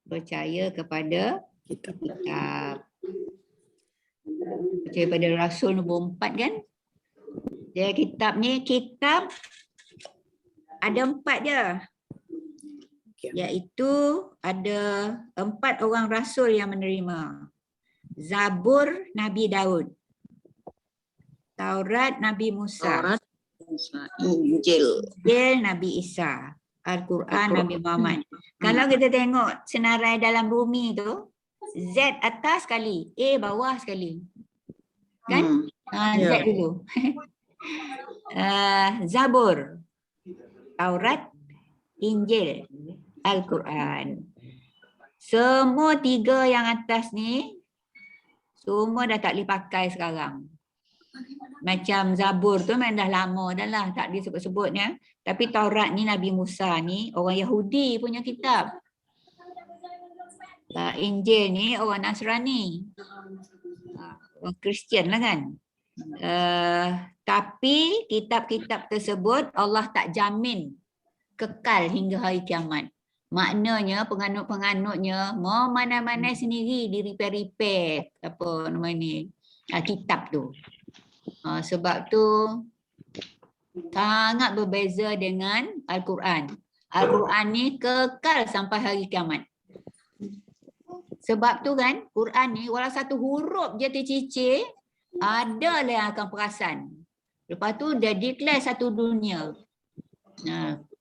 percaya kepada kitab. Percaya pada Rasul nombor 4 kan? Jadi kitab ada 4 je. Iaitu ada 4 orang Rasul yang menerima. Zabur Nabi Daud. Taurat Nabi Musa. Injil Nabi Isa. Al-Quran Nabi Muhammad. Kalau kita tengok senarai dalam bumi tu, Z atas sekali, A bawah sekali. Kan? Z dulu. Zabur, Taurat, Injil, Al-Quran. Semua 3 yang atas ni semua dah tak boleh pakai sekarang. Macam Zabur tu memang dah lama dah lah, tak disebut-sebutnya. Tapi Taurat ni Nabi Musa ni orang Yahudi punya kitab. Injil ni orang Nasrani. Orang Kristian lah kan. Tapi kitab-kitab tersebut Allah tak jamin kekal hingga hari kiamat. Maknanya penganut-penganutnya mau mana-mana sendiri di repair apa nama ni kitab tu. Sebab tu sangat berbeza dengan Al-Quran. Al-Quran ni kekal sampai hari kiamat. Sebab tu kan Quran ni walau satu huruf je tercicir ada lah yang akan perasan. Lepas tu dia declare satu dunia.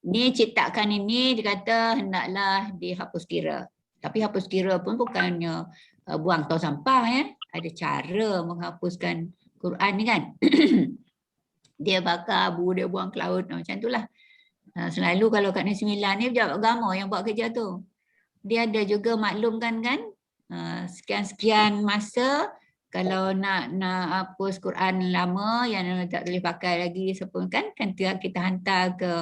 Ni ciptakan ini dia kata hendaklah dihapus kira. Tapi hapus kira pun bukannya buang tong sampah ya. Ada cara menghapuskan Quran ni kan. Dia bakar abu, dia buang ke laut macam itulah. Selalu kalau kat Negeri Sembilan ni pejabat agama yang buat kerja tu. Dia ada juga maklumkan kan sekian-sekian masa kalau nak hapus Quran lama yang tak boleh pakai lagi sepun kan kita hantar ke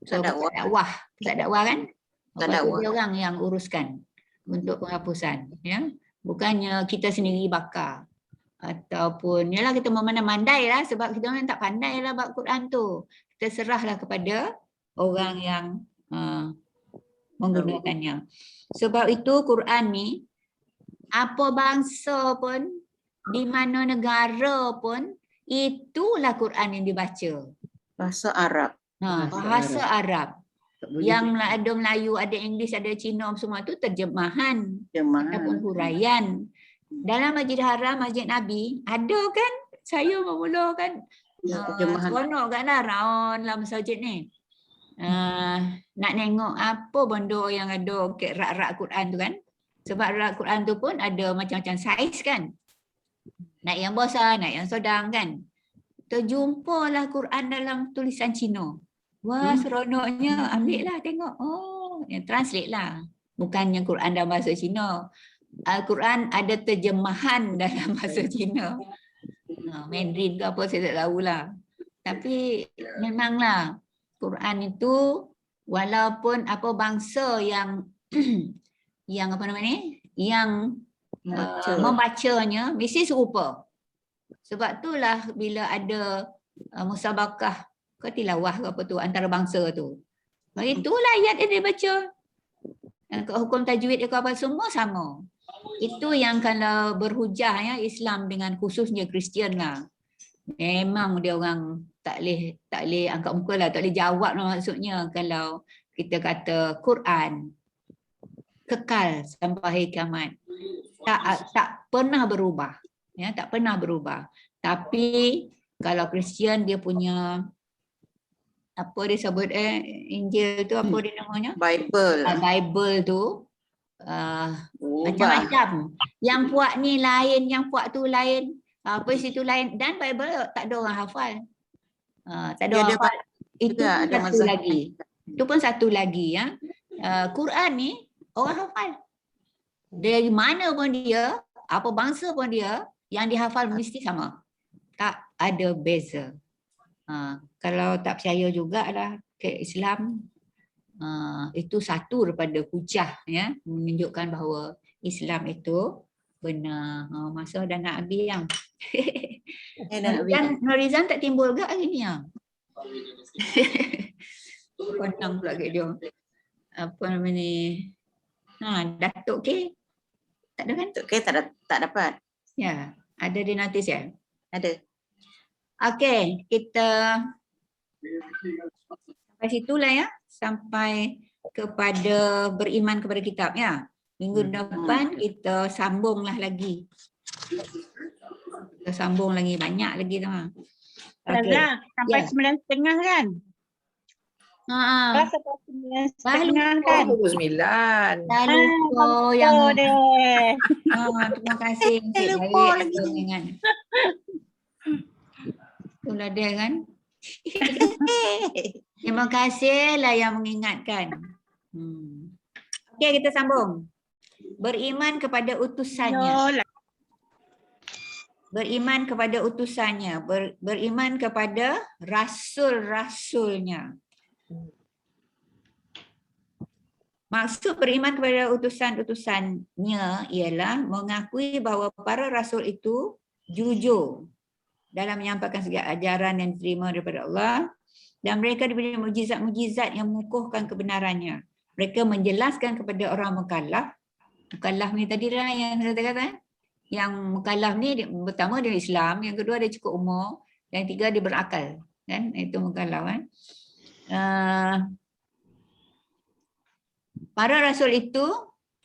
dakwah kan. Tak Lepas tu dakwah. dia orang yang uruskan untuk penghapusan ya. Bukannya kita sendiri bakar ataupun yalah kita memandai lah sebab kita orang tak pandai lah buat Quran tu. Kita serahlah kepada orang yang menggunakannya. Sebab itu Quran ni apa bangsa pun di mana negara pun itulah Quran yang dibaca. Bahasa Arab. Bahasa Arab. Yang ada Melayu, ada Inggeris, ada Cina semua tu terjemahan ataupun huraian. Dalam Masjid Haram, Masjid Nabi ada kan saya bermula kan seronok kan lah raun dalam masjid ni. Nak tengok apa benda yang ada rak-rak Quran tu kan. Sebab rak Quran tu pun ada macam-macam saiz kan. Nak yang besar, nak yang sedang kan. Terjumpalah Quran dalam tulisan Cina. Wah seronoknya, ambil lah tengok. Oh, translate lah. Bukannya Quran dalam bahasa Cina. Al-Quran ada terjemahan dalam bahasa Cina. Mandarin ke apa saya tak tahulah. Tapi memanglah Quran itu walaupun apa bangsa yang yang apa nama ni? Yang membacanya mesti serupa. Sebab itulah bila ada musabakah ke tilawah ke apa tu antara bangsa tu. Itulah ayat yang dia baca. Hukum tajwid dia apa semua sama. Itu yang kalau berhujah ya Islam dengan khususnya Kristian lah. Memang dia orang tak boleh angkat muka lah, tak boleh jawab lah maksudnya kalau kita kata Quran kekal sampai hari kiamat. Tak pernah berubah. Ya, tak pernah berubah. Tapi kalau Kristian dia punya apa dia sebut Injil tu apa dia namanya? Bible tu macam-macam. Yang puak ni lain, yang puak tu lain, apa situ lain dan Bible tak ada orang hafal. Tak ada orang hafal. Itu pun satu lagi. Itu pun satu lagi ya. Quran ni orang hafal. Dari mana pun dia, apa bangsa pun dia, yang dihafal mesti sama. Tak ada beza. Kalau tak percaya jugalah ke Islam, itu satu daripada hujah ya, menunjukkan bahawa Islam itu benar. Masa dah nak habis yang Norizan tak timbul ke hari ni yang? Konang pula kat dia. Apa nama ni? Datuk K? Tak ada kan? Datuk K tak dapat. Ya, ada di notis ya? Ada. Okey, kita sampai situlah ya, sampai kepada beriman kepada kitab ya. Minggu depan kita sambunglah lagi. Kita sambung lagi banyak lagi tu. Okay. Sampai 9.30 kan? Sampai 9.30 kan? 9. Dah lupa yang deh. Terima kasih Encik lupa lagi ingat. Itulah dia kan. Terima kasihlah yang mengingatkan. Okey, kita sambung. Beriman kepada utusannya. Beriman kepada utusannya. Beriman kepada rasul-rasulnya. Maksud beriman kepada utusan-utusannya ialah mengakui bahawa para rasul itu jujur dalam menyampaikan segala ajaran yang diterima daripada Allah dan mereka diberi mukjizat-mukjizat yang mengukuhkan kebenarannya. Mereka menjelaskan kepada orang mukallaf. Mukallaf ni tadi lah yang saya kata. Yang mukallaf ni pertama dia Islam, yang kedua dia cukup umur, yang ketiga dia berakal. Kan? Itu mukallaf kan. Para rasul itu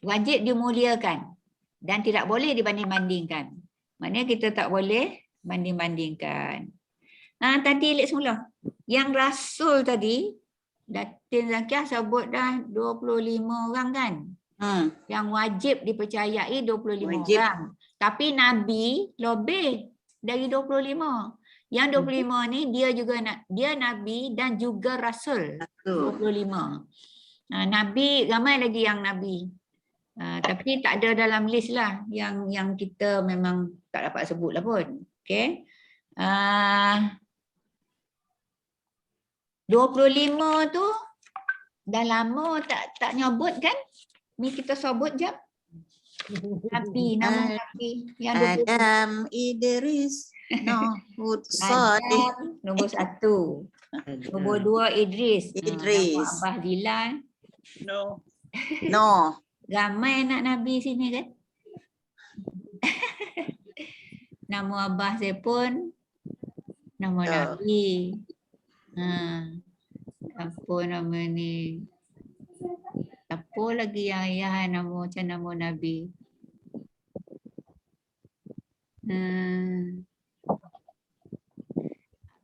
wajib dimuliakan dan tidak boleh dibanding-bandingkan. Maknanya kita tak boleh banding-bandingkan. Tadi lihat semula. Yang rasul tadi, Datin Zakiah sebut dah 25 orang kan? Yang wajib dipercayai 25 orang. Tapi Nabi lebih dari 25. Yang 25 ni dia juga dia nabi dan juga rasul. Betul. 25. Nabi ramai lagi yang nabi. Tapi tak ada dalam list lah yang kita memang tak dapat sebut lah pun. Okey. 25 tu dah lama tak nyebut kan? Ni kita sebut jap. Nabi, nama Nabi yang 20. Adam, Idris, Nuh, Salih. Adam, nombor 1. Nombor 2 Idris. Idris. Nama Abah Dilan. Noh. Ramai anak Nabi sini kan? Nama Abah saya pun nama Nabi. Apa nama ni? Apa lagi yang ayah nama macam nama Nabi?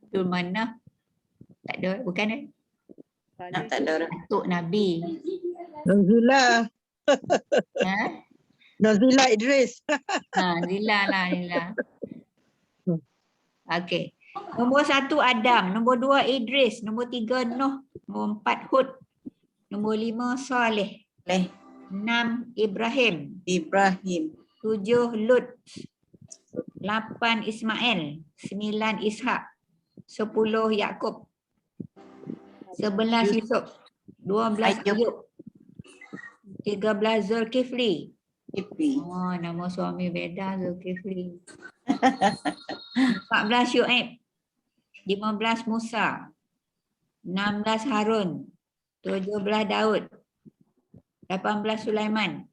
Abdul Manaf. Tak ada, bukan eh? Tak ada orang. Datuk Nabi. Nazila. Ha? Nazila Idris. Lila lah, Lila. Okey. Nombor 1 Adam, nombor 2 Idris, nombor 3 Nuh, nombor 4 Hud, nombor 5 Saleh, 6 Ibrahim, 7 Lut, 8 Ismail, 9 Ishak, 10 Yakub, 11 Yusuf, 12 Ayub, 13 Zulkifli. Oh, nama suami beda Zulkifli. 14 Syuaib, 15 Musa, 16 Harun, 17 Daud, 18 Sulaiman,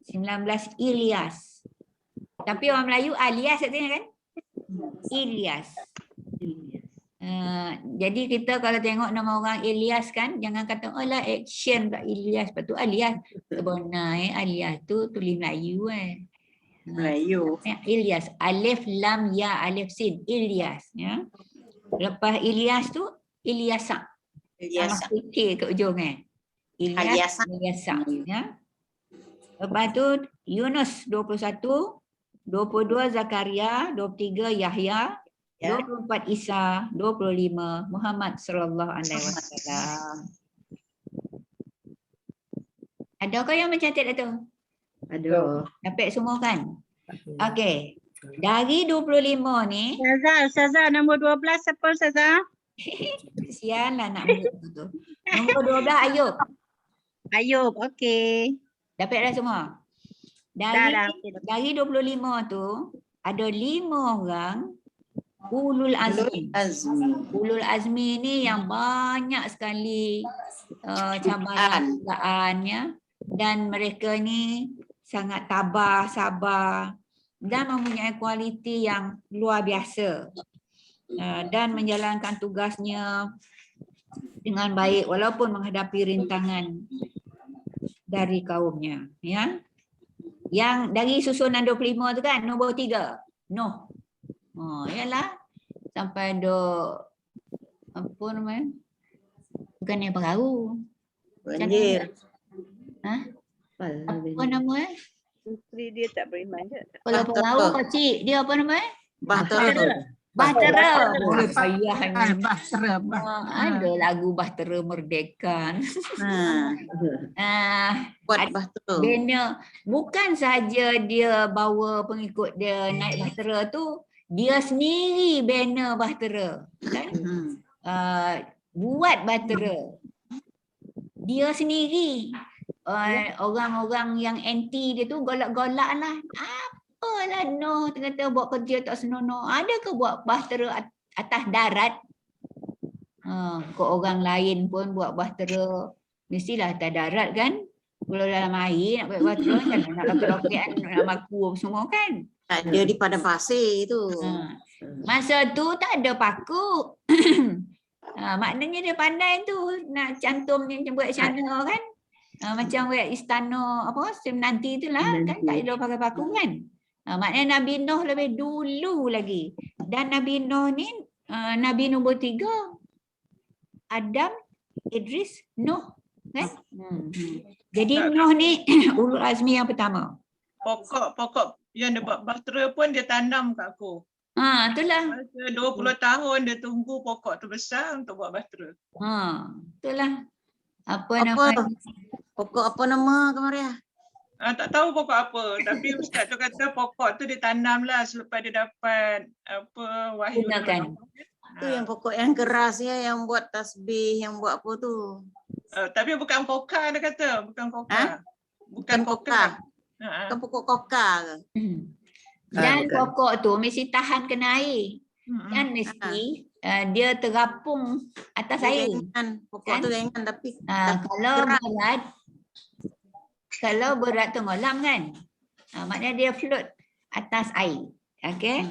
19 Ilyas. Tapi orang Melayu Alias katanya kan? Ilyas. Jadi kita kalau tengok nama orang Ilyas kan, jangan kata oh lah action pula Ilyas, lepas tu Alias. Sebenarnya Alias tu tulis Melayu Melayu. Ilyas, alif lam ya alif sin, Ilyas ya. Lepas Ilyas tu Ilyasa. Ilyasa. Ke ujung Ilyas Ilyasa ya. Lepas tu Yunus 21, 22 Zakaria, 23 Yahya, 24 Isa, 25 Muhammad sallallahu alaihi wasallam. Adakah yang mencatat itu? Ada. Dapat semua kan? Okey. Dari 25 ni, Ustazah, nombor 12 siapa Ustazah? kesianlah nak mute tu. Nombor 12 Ayub. Ayub, okey. Dapat dah semua. Dari 25 tu ada 5 orang ulul azmi. Ulul azmi ni yang banyak sekali cabaran-cabarannya, dan mereka ni sangat tabah, sabar dan mempunyai kualiti yang luar biasa dan menjalankan tugasnya dengan baik walaupun menghadapi rintangan dari kaumnya ya. Yang dari susunan 25 tu kan nombor 3 Nuh. Yalah sampai ada apa namanya? Bukan yang baru. Banjir. Apa nama Puteri dia tak beriman je. Kalau baru pakcik dia apa nama Bahtera. Bahtera. Payahnya. Bahtera. Ada lagu Bahtera Merdeka. Buat Bahtera. Bina bukan saja dia bawa pengikut dia naik Bahtera tu, dia sendiri banner Bahtera kan? Buat Bahtera dia sendiri. Orang-orang yang anti dia tu golak-golak lah. Apalah Noh kata buat kerja tak senonoh. Ada ke buat bahtera atas darat? Kau orang lain pun buat bahtera mestilah atas darat kan? Kalau dalam air nak buat bahtera kan nak roket-roketan nak paku semua kan? Dia di padang pasir tu. Masa tu tak ada paku. Maknanya dia pandai tu nak cantum macam buat sana kan? Macam buat istana apa nanti itulah kan tak ada pakai paku kan. Maknanya Nabi Nuh lebih dulu lagi. Dan Nabi Nuh ni Nabi nombor 3 Adam, Idris, Nuh kan. Jadi Nuh ni ulul azmi yang pertama. Pokok yang dia buat bahtera pun dia tanam kat aku. Itulah. Masa 20 tahun dia tunggu pokok tu besar untuk buat bahtera. Itulah. Apa Apa? namanya? Pokok apa nama Kamaria? Tak tahu pokok apa, tapi ustaz tu kata pokok tu ditanam lah selepas dia dapat apa wahyu. Gunakan. Tu yang pokok yang keras ya, yang buat tasbih, yang buat apa tu? Tapi bukan koka dia kata, bukan koka. Bukan koka. Koka. Bukan pokok koka ke? Dan bukan. pokok tu mesti tahan kena air. Dan mesti dia terapung atas Dia air. ringan. Pokok Kan? tu ringan tapi Kalau berat tenggelam kan. Maknanya dia float atas air. Okey.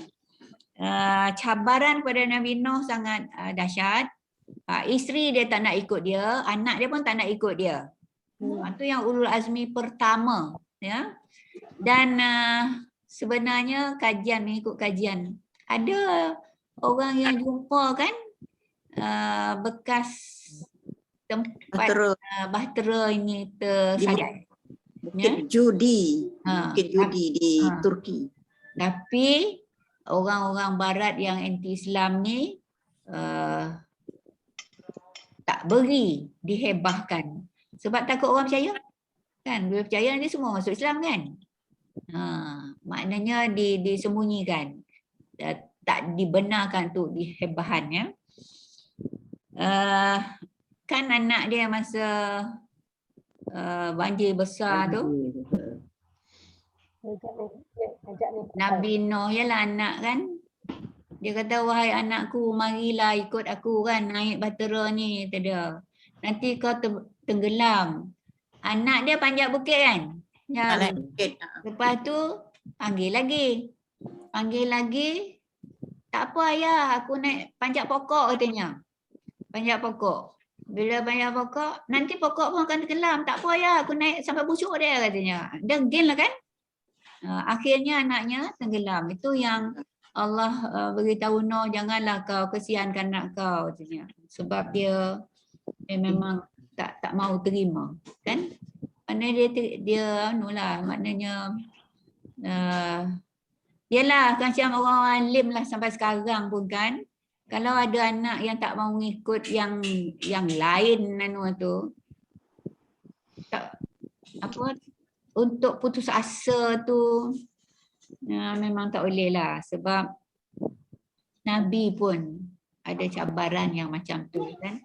Cabaran pada Nabi Nuh sangat dahsyat. Isteri dia tak nak ikut dia, anak dia pun tak nak ikut dia. Itu yang ulul azmi pertama, ya. Dan sebenarnya kajian, mengikut kajian, ada orang yang jumpa kan bekas tempat bahtera ini tersadat. Bukit Judi. Bukit Judi di Turki. Tapi orang-orang barat yang anti-Islam ni tak beri dihebahkan. Sebab takut orang percaya. Kan? Bila percaya nanti semua masuk Islam kan? Maknanya disembunyikan. Tak dibenarkan untuk dihebahan. Ya? Kan anak dia masa banjir besar tu, Nabi Nuh ialah anak kan. Dia kata, wahai anakku, marilah ikut aku kan naik bahtera ni. Kata dia. Nanti kau tenggelam. Anak dia panjat bukit kan. Ya. Lepas tu panggil lagi. Tak apa ayah, aku naik panjat pokok katanya. Panjat pokok. Bila panjat pokok, nanti pokok pun akan tenggelam. Tak apa ayah, aku naik sampai pucuk dia katanya. Dia gain lah kan. Akhirnya anaknya tenggelam. Itu yang Allah beritahu Nuh, janganlah kau kesiankan anak kau katanya. Sebab dia memang tak mau terima kan. Maknanya dia maknanya yalah macam orang alim lah sampai sekarang pun kan. Kalau ada anak yang tak mau ngikut yang lain tu, tak apa, untuk putus asa tu memang tak boleh lah. Sebab Nabi pun ada cabaran yang macam tu kan.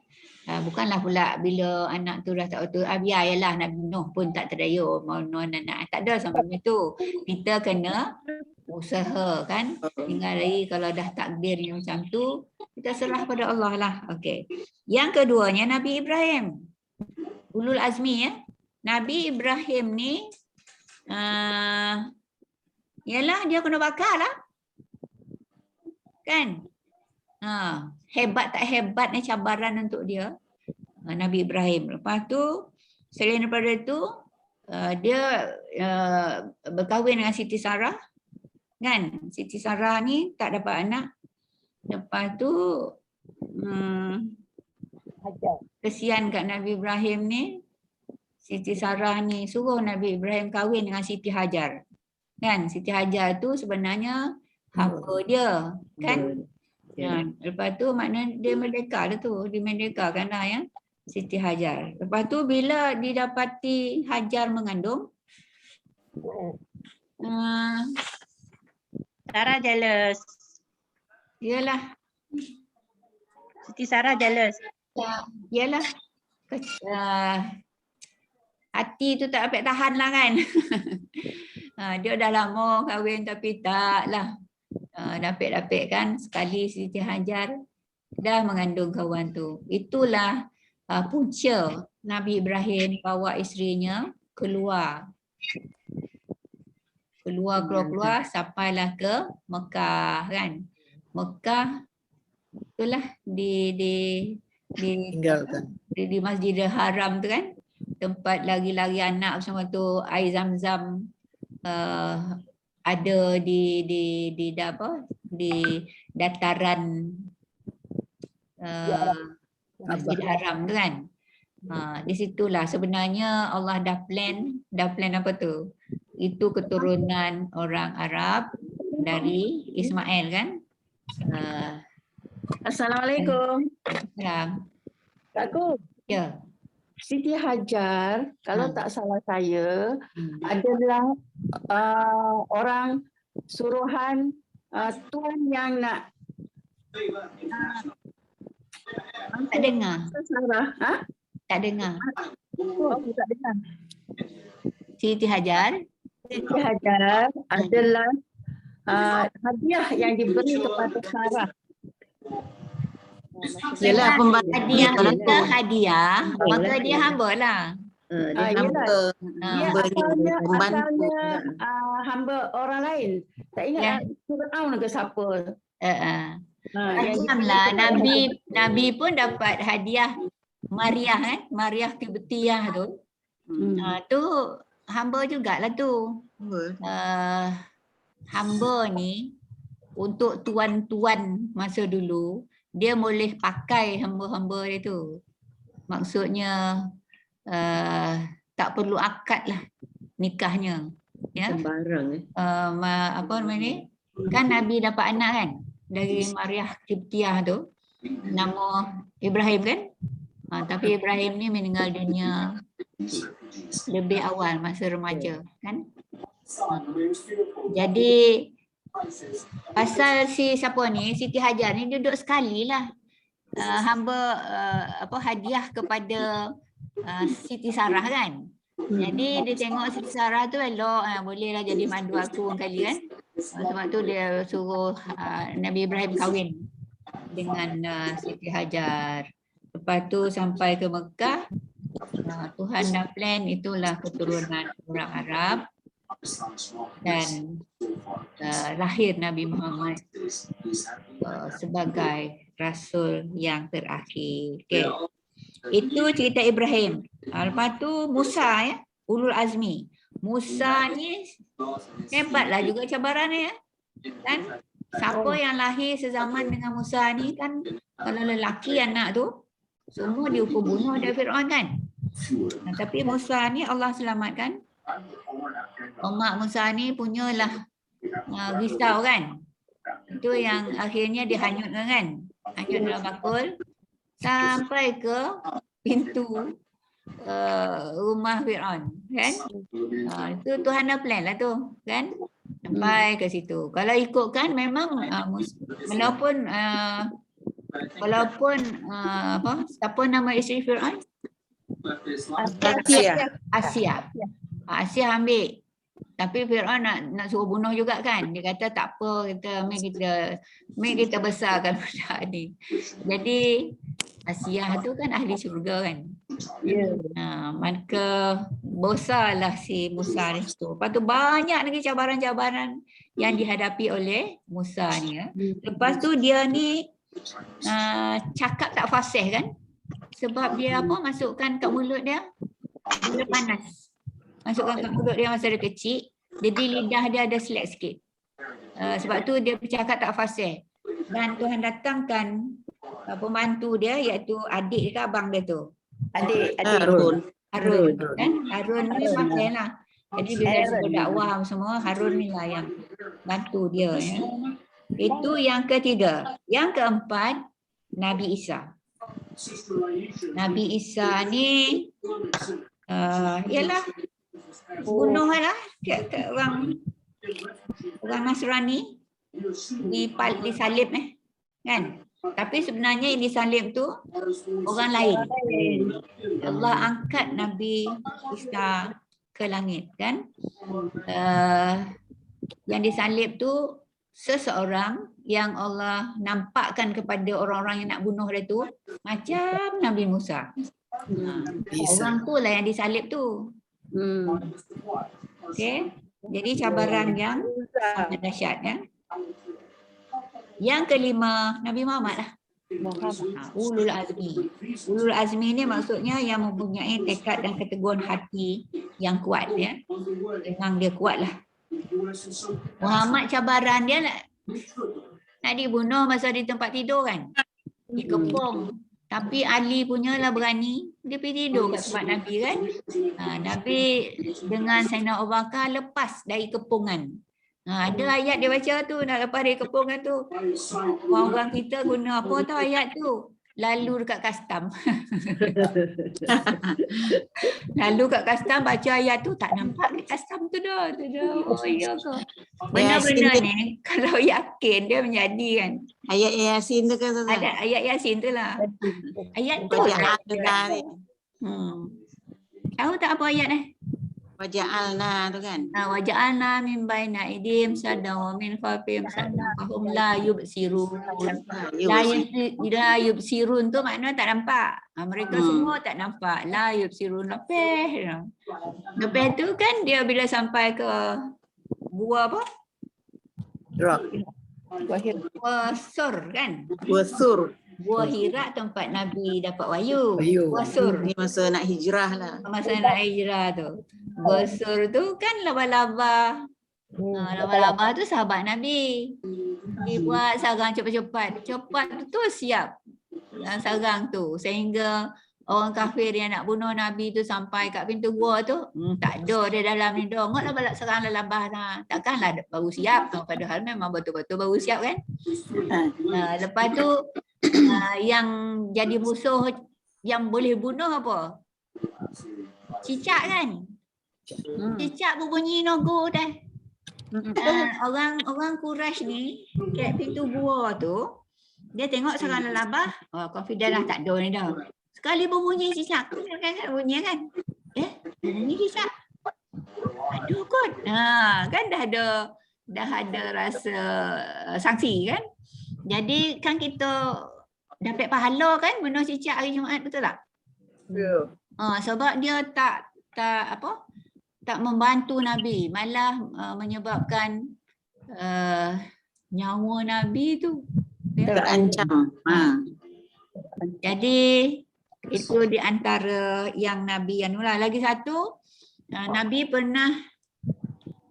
Bukanlah pula bila anak tu dah tak betul, biarlah Nabi Nuh pun tak terdaya mau anak. Tak ada sampai itu. Kita kena usaha kan. Tinggal lagi kalau dah takdir yang macam tu, kita serah pada Allah lah. Okey. Yang keduanya Nabi Ibrahim. Ulul azmi ya. Nabi Ibrahim ni yalah dia kena bakar lah. Kan? Hebat tak hebat ni cabaran untuk dia. Nabi Ibrahim. Lepas tu selain daripada itu dia berkahwin dengan Siti Sarah. Kan? Siti Sarah ni tak dapat anak. Lepas tu kesian kat Nabi Ibrahim ni. Siti Sarah ni suruh Nabi Ibrahim kahwin dengan Siti Hajar. Kan? Siti Hajar tu sebenarnya hamba dia. Kan? Lepas tu maknanya dia merdeka dah tu. Dimerdekakan lah ya. Siti Hajar. Lepas tu bila didapati Hajar mengandung. Sarah jealous. Yalah. Siti Sarah jealous. Yalah. Hati tu tak dapat tahan lah kan. Dia dah lama kahwin tapi taklah. Dapat-dapat kan sekali Siti Hajar dah mengandung kawan tu. Itulah punca Nabi Ibrahim bawa isterinya keluar sampailah ke Mekah kan. Mekah itulah di Masjidil Haram tu kan, tempat lari-lari anak bersama tu, air Zam-Zam ada di dataran Masjid Haram tu kan. Di situlah sebenarnya Allah dah plan apa tu? Itu keturunan orang Arab dari Ismail kan. Assalamualaikum. Salam. Kak Ya. Siti Hajar, kalau tak salah saya, Hmm. adalah orang suruhan tuan yang nak Tak dengar. Sarah. Ha? Tak dengar. Oh, tak dengar. Siti Hajar. Siti Hajar adalah hadiah yang diberi kepada Sarah. Yelah pembantu. Hadiah Yelah. kita hadiah, maka Yelah. dia hamba lah. Dia Yelah. Hamba. Dia Beri pembantu. asalnya hamba orang lain. Tak Ya. ingat Fir'aun ke siapa. Yang Macamlah Nabi pun dapat hadiah Maryah Maryah Kibtiyah tu. Tu hamba jugalah tu. Hamba ni untuk tuan-tuan masa dulu dia boleh pakai hamba-hamba dia tu. Maksudnya tak perlu akad lah nikahnya. Ya. Sembarang. Apa namanya ni? Kan Nabi dapat anak kan? Dari Maryah Kibtiyah tu. Nama Ibrahim kan? Tapi Ibrahim ni meninggal dunia lebih awal masa remaja kan? Jadi pasal si siapa ni, Siti Hajar ni duduk sekali lah hamba hadiah kepada Siti Sarah kan. Jadi dia tengok Siti Sarah tu elok, bolehlah jadi mandu aku kali kan. Sebab tu dia suruh Nabi Ibrahim kahwin dengan Siti Hajar. Lepas tu sampai ke Mekah, Tuhan dah plan itulah keturunan orang Arab dan lahir Nabi Muhammad sebagai Rasul yang terakhir. Okay. Itu cerita Ibrahim. Lepas tu Musa ya, Ulul Azmi. Musa ni hebatlah juga cabarannya ya. Kan? Siapa yang lahir sezaman dengan Musa ni kan, kalau lelaki anak tu semua dihukum bunuh oleh Fir'aun kan. Tapi Musa ni Allah selamatkan. Umat Musa ni punyalah risau kan. Itu yang akhirnya dihanyutkan kan. Hanyut dalam bakul sampai ke pintu rumah Fir'aun kan. Itu Tuhan dah plan lah tu kan. Sampai ke situ. Kalau ikutkan memang walaupun siapa nama isteri Fir'aun? Asia ambil. Tapi Fir'aun nak suruh bunuh juga kan. Dia kata tak apa, kita besarkan budak ni. Jadi Asia tu kan ahli syurga kan. Maka bosalah si Musa ni tu. Lepas tu banyak lagi cabaran-cabaran yang dihadapi oleh Musa ni ya. Lepas tu dia ni cakap tak fasih kan. Sebab dia masukkan kat mulut dia gula panas. Masukkan kat mulut dia masa dia kecil. Jadi lidah dia ada selek sikit. Sebab tu dia bercakap tak fasih. Dan Tuhan datangkan pembantu dia iaitu adik dia, abang dia tu. Adik Harun kan? Harun ni fasih lah. Jadi bila dia suruh dakwah semua, Harun ni lah yang bantu dia ya. Itu yang ketiga. Yang keempat, Nabi Isa. Nabi Isa ni ialah bunuh lah orang Nasrani disalib kan. Tapi sebenarnya yang disalib tu orang lain. Allah angkat Nabi Isa ke langit kan. Yang disalib tu seseorang yang Allah nampakkan kepada orang-orang yang nak bunuh dia tu macam Nabi Musa. Orang tu lah yang disalib tu. Okay. Jadi cabaran yang sangat dahsyat ya. Yang kelima Nabi Muhammad lah. Ulul Azmi. Ulul Azmi ni maksudnya yang mempunyai tekad dan keteguhan hati yang kuat ya. Memang dia kuat lah. Muhammad cabaran dia nak dibunuh masa di tempat tidur kan. Dikepung. Tapi Ali punya lah berani. Dia pergi tidur kat tempat Nabi kan. Nabi dengan Sayyidina Abu Bakar lepas dari kepungan. Ada ayat dia baca tu, nak lepas dia kepungan tu. Orang-orang kita guna apa tu ayat tu? Lalu dekat custom. Lalu kat custom baca ayat tu, tak nampak kat custom tu dah. Oh ya ke? Benda-benda ni kalau yakin dia menjadi kan. Ayat Yasin tu kan Ustazah? Ada ayat Yasin tu lah. Ayat tu. Waja'alna ni. Tahu tak apa ayat ni? Waja'alna tu kan? Waja'alna min baina aidim saddan wa min khalfihim saddan fahum la yubsirun. La yubsirun tu makna tak nampak. Mereka semua tak nampak. La yubsirun. Lepas tu kan dia bila sampai ke gua apa? Gua Sur kan? Wasur. Gua Hira tempat Nabi dapat wahyu. Gua Sur. Ni masa nak hijrah lah. Masa nak hijrah tu. Gua Sur tu kan laba-laba. Laba-laba tu sahabat Nabi. Dia buat sarang cepat-cepat. Cepat tu siap sarang tu. Sehingga orang kafir yang nak bunuh Nabi tu sampai kat pintu gua tu. Tak ada dia dalam ni. Dongoklah balik serang lelabah dah. Takkanlah baru siap. Padahal memang betul-betul baru siap kan. Lepas tu yang jadi musuh yang boleh bunuh apa? Cicak kan? Cicak berbunyi nogo dah. Orang Quraisy ni kat pintu gua tu dia tengok sarang lelabah, confident lah tak ada ni dah. Sekali berbunyi cicak, kan bunyi kan? Bunyi cicak. Aduh kot. Kan dah ada rasa sanksi kan? Jadi kan kita dapat pahala kan bunuh cicak hari Jumaat, betul tak? Ya. Sebab dia tak membantu Nabi, malah menyebabkan nyawa Nabi tu terancam. Jadi itu di antara yang Nabi anulah. Lagi satu, Nabi pernah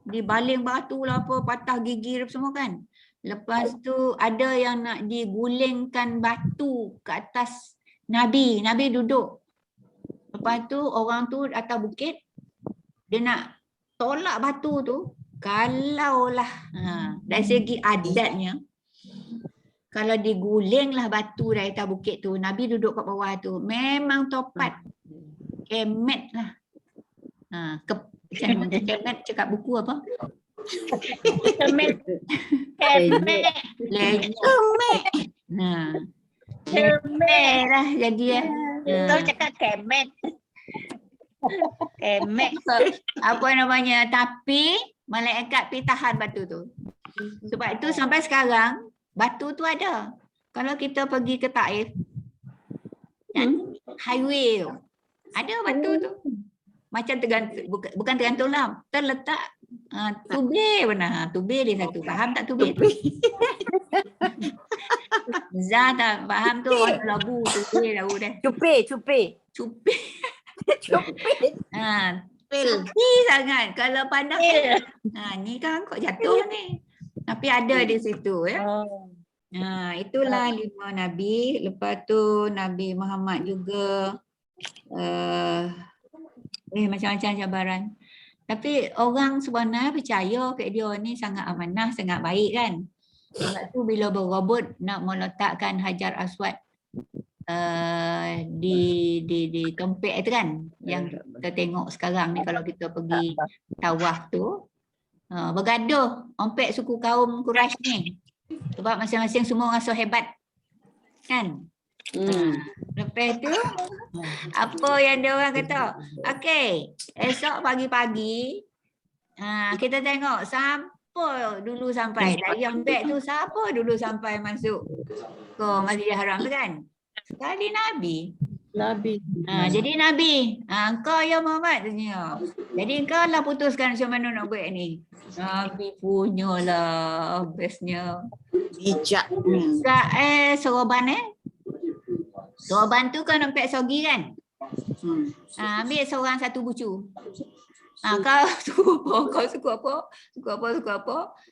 dibaling batu lah apa, patah gigi semua kan. Lepas tu ada yang nak digulingkan batu ke atas Nabi. Nabi duduk. Lepas tu orang tu atas bukit. Dia nak tolak batu tu. Kalaulah dari segi adatnya. Kalau digulinglah batu dari atas bukit tu. Nabi duduk kat bawah tu. Memang topat. Kemet lah. Kemet cakap buku apa? Kemet. Kemet lah jadi ya. Kau cakap kemet. Kemet. Apa namanya? Tapi malaikat pergi tahan batu tu. Sebab itu sampai sekarang batu tu ada. Kalau kita pergi ke Taif, highway tu, ada batu tu. Macam tergantung, bukan tergantung lah, terletak tubir benar. Tubir dia satu. Faham tak tubir tu? Zah tak faham tu orang labu tubir tahu dah. Cupi. Tepi sangat. Kalau pandang ni kan kok jatuh ni. Tapi ada di situ ya. Itulah 5 Nabi. Lepas tu Nabi Muhammad juga macam-macam cabaran. Tapi orang sebenarnya percaya kat dia ni sangat amanah, sangat baik kan. Sebab tu bila berobot nak meletakkan Hajar Aswad di tempat itu kan, yang kita tengok sekarang ni kalau kita pergi tawaf tu, bergaduh ompek suku kaum Quraisy ni. Sebab masing-masing semua rasa hebat kan. Lepas tu apa yang dia orang kata, okey, esok pagi-pagi kita tengok siapa dulu sampai dari ompek tu, siapa dulu sampai masuk ke Masjidil Haram tu kan. Sekali Nabi. Jadi Nabi, engkau ya Muhammad tanya. Jadi engkau lah putuskan macam mana nak buat ni. Nabi punyalah bestnya. Bijak. Soroban Soroban tu kan nampak sogi kan. Ambil seorang satu bucu. Kau suku apa?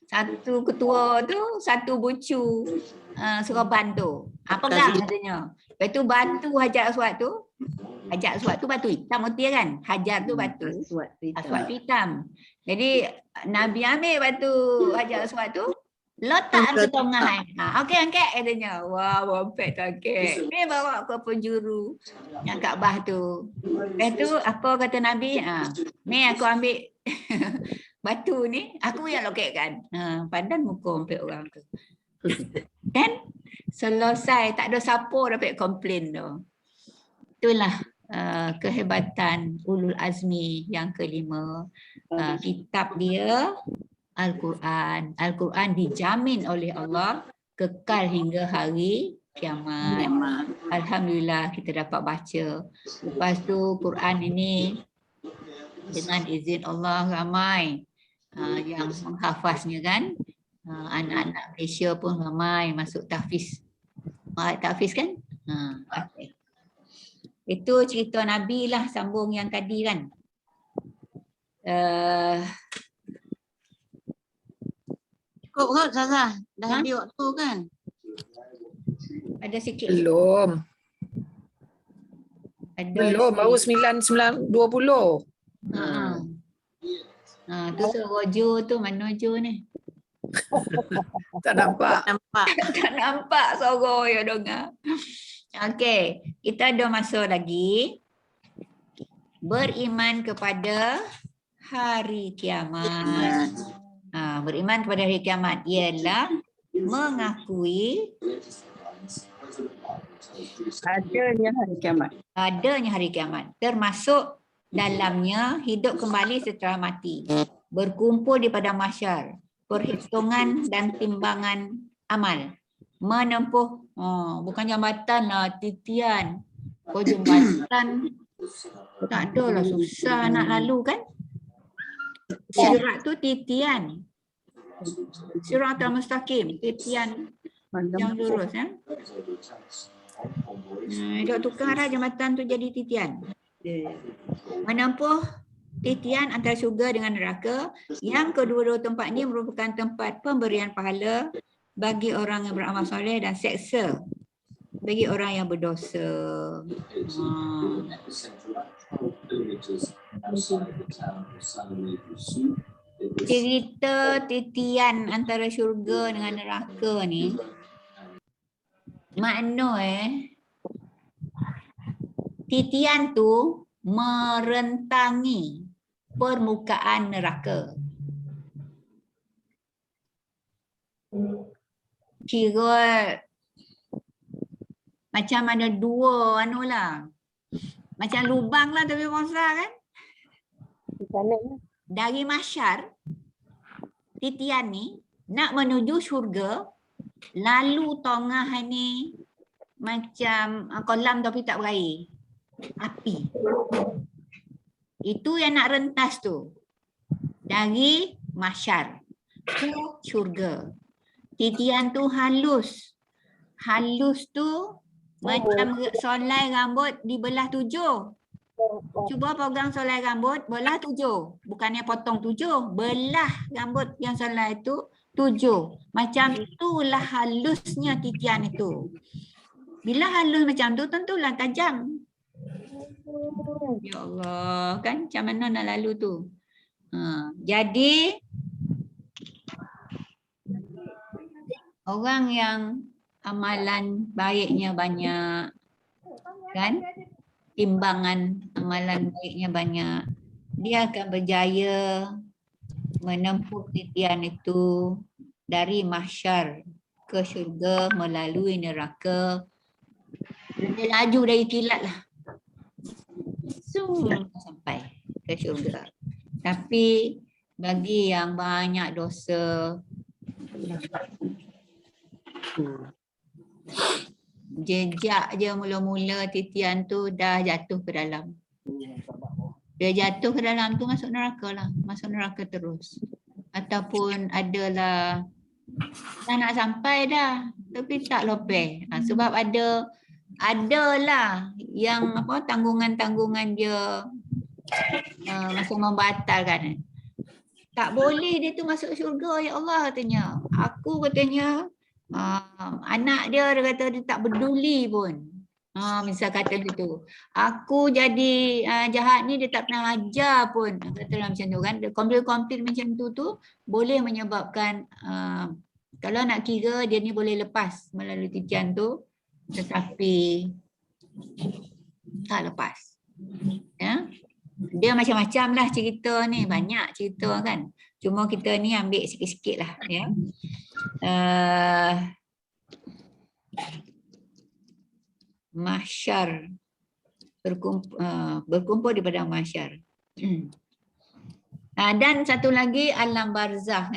Satu ketua tu, satu bucu soroban tu. Pegang katanya. Lepas tu batu Hajar Aswad tu batu hitam putih kan. Hajar tu batu. Aswad tu hitam. Jadi Nabi ambil batu Hajar Aswad tu, letak ke tengah. Okey angkat katanya. Wah, bompet tu angkat. Ni bawa ke penjuru yang Kaabah tu. Lepas tu apa kata Nabi? Ni aku ambil batu ni, aku yang loketkan. Padan muka bompet orang tu. Kan? Selesai, tak ada siapa dapat komplain tu. Itulah kehebatan ulul azmi yang kelima. Kitab dia Al-Quran. Al-Quran dijamin oleh Allah kekal hingga hari kiamat. Alhamdulillah kita dapat baca. Lepas tu Quran ini dengan izin Allah ramai yang menghafaznya kan. Anak-anak Malaysia pun ramai masuk tahfiz. Tahfiz kan? Okay. Itu cerita Nabi lah, sambung yang tadi kan. Cukup kot Ustazah. Dah habis waktu kan? Ada sikit. Belum. Ada Belum. Baru 9:20. Tu Rojo tu, mana Jo ni? Tak nampak. Nampak. Tak nampak suara ya dengar. Okey, kita ada masa lagi. Beriman kepada hari kiamat. Beriman kepada hari kiamat ialah mengakui Adanya hari kiamat. adanya hari kiamat, termasuk dalamnya hidup kembali setelah mati, berkumpul di padang mahsyar, perhitungan dan timbangan amal, menempuh bukan jambatan lah, titian. Jambatan tak ada lah, susah nak lalu kan. Sirat tu titian, siratal mustaqim, titian yang lurus ya. Dok tukar lah jambatan tu jadi titian. Menempuh titian antara syurga dengan neraka, yang kedua-dua tempat ini merupakan tempat pemberian pahala bagi orang yang beramal soleh dan seksa bagi orang yang berdosa. Cerita titian antara syurga dengan neraka ni makna titian tu merentangi permukaan neraka. Kira macam ada dua macam lubang lah tapi besar kan. Dari mahsyar titian ni nak menuju syurga, lalu tengah ni macam kolam tapi tak berair, api. Itu yang nak rentas tu dari mahsyar ke syurga. Titian tu halus tu macam solai rambut dibelah 7. Cuba pegang solai rambut belah 7, bukannya potong 7, belah rambut yang solai itu 7. Macam itulah halusnya titian itu. Bila halus macam tu tentulah tajam. Ya Allah, kan macam mana nak lalu tu. Jadi orang yang amalan baiknya banyak, kan? Timbangan amalan baiknya banyak, dia akan berjaya menempuh titian itu dari mahsyar ke syurga melalui neraka. Dia laju dari kilat lah. Sampai ke syurga. Tapi bagi yang banyak dosa, jejak je mula-mula titian tu dah jatuh ke dalam. Dia jatuh ke dalam tu masuk neraka lah. Masuk neraka terus. Ataupun adalah dah nak sampai dah tapi tak lopeh. Sebab adalah yang tanggungan-tanggungan dia masa membatalkan. Tak boleh dia tu masuk syurga ya Allah katanya. Aku katanya anak dia kata dia tak peduli pun. Misal kata gitu. Aku jadi jahat ni dia tak pernah ajar pun. Katalah macam tu kan. Konflik-konflik macam tu boleh menyebabkan kalau nak kira dia ni boleh lepas melalui titian tu tetapi tak lepas. Ya. Dia macam-macam lah cerita ni. Banyak cerita kan. Cuma kita ni ambil sikit-sikit lah. Ya. Mahsyar. Berkumpul di padang mahsyar. Dan satu lagi alam barzah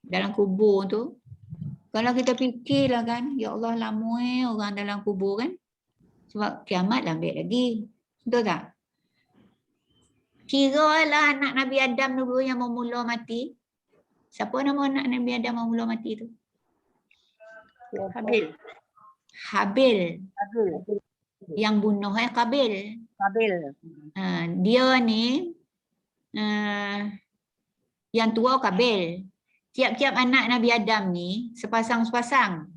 dalam kubur tu. Kalau kita fikirlah kan, ya Allah lama orang dalam kubur kan. Sebab kiamat dah ambil lagi. Betul tak? Kira lah anak Nabi Adam dulu yang memula mati. Siapa nama anak Nabi Adam memula mati tu? Habil. Habil. Yang bunuh Kabil. Habil. Dia ni yang tua Kabil. Tiap-tiap anak Nabi Adam ni sepasang-sepasang.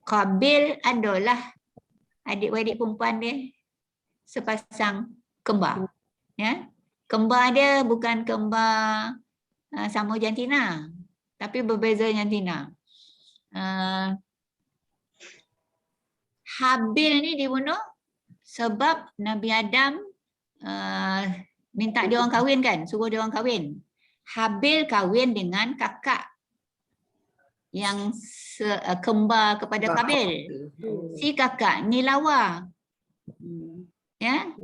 Kabil adalah adik-beradik perempuan dia sepasang kembar. Ya. Kembar dia bukan kembar sama jantina, tapi berbeza jantina. Habil ni dibunuh sebab Nabi Adam minta dia orang kahwin kan, suruh dia orang kahwin. Habil kahwin dengan kakak yang kembar kepada Kabil. Si kakak ni lawa. Ya.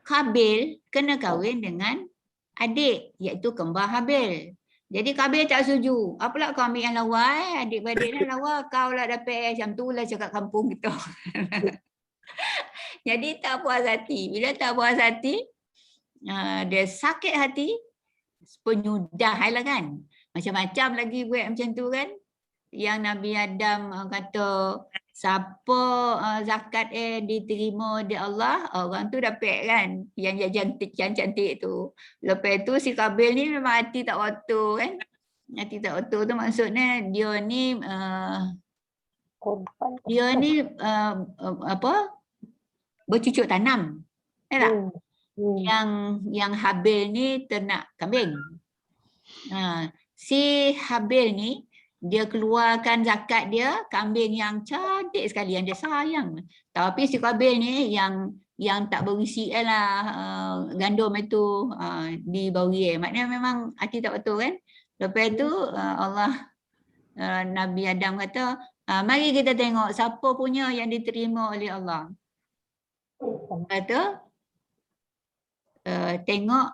Kabil kena kahwin dengan adik iaitu kembar Habil. Jadi Kabil tak setuju. Apalah kau ambil yang lawa adik-beradik ni lawa, kau lah dapat macam tu lah cakap kampung kita. Jadi tak puas hati. Bila tak puas hati, dia sakit hati, penyudah lah kan. Macam-macam lagi buat macam tu kan. Yang Nabi Adam kata, siapa zakat diterima di Allah, orang tu dapat kan. Yang cantik tu. Lepas tu si Kabil ni memang hati tak waktu kan. Hati tak waktu tu maksudnya dia ni bercucuk tanam. Tak? Yang Habil ni ternak kambing. Si Habil ni dia keluarkan zakat dia kambing yang cantik sekali yang dia sayang. Tapi si Kabil ni yang tak berisi lah gandum itu dibawi. Maknanya memang hati tak betul kan. Lepas tu Allah Nabi Adam kata, mari kita tengok siapa punya yang diterima oleh Allah. Kata tengok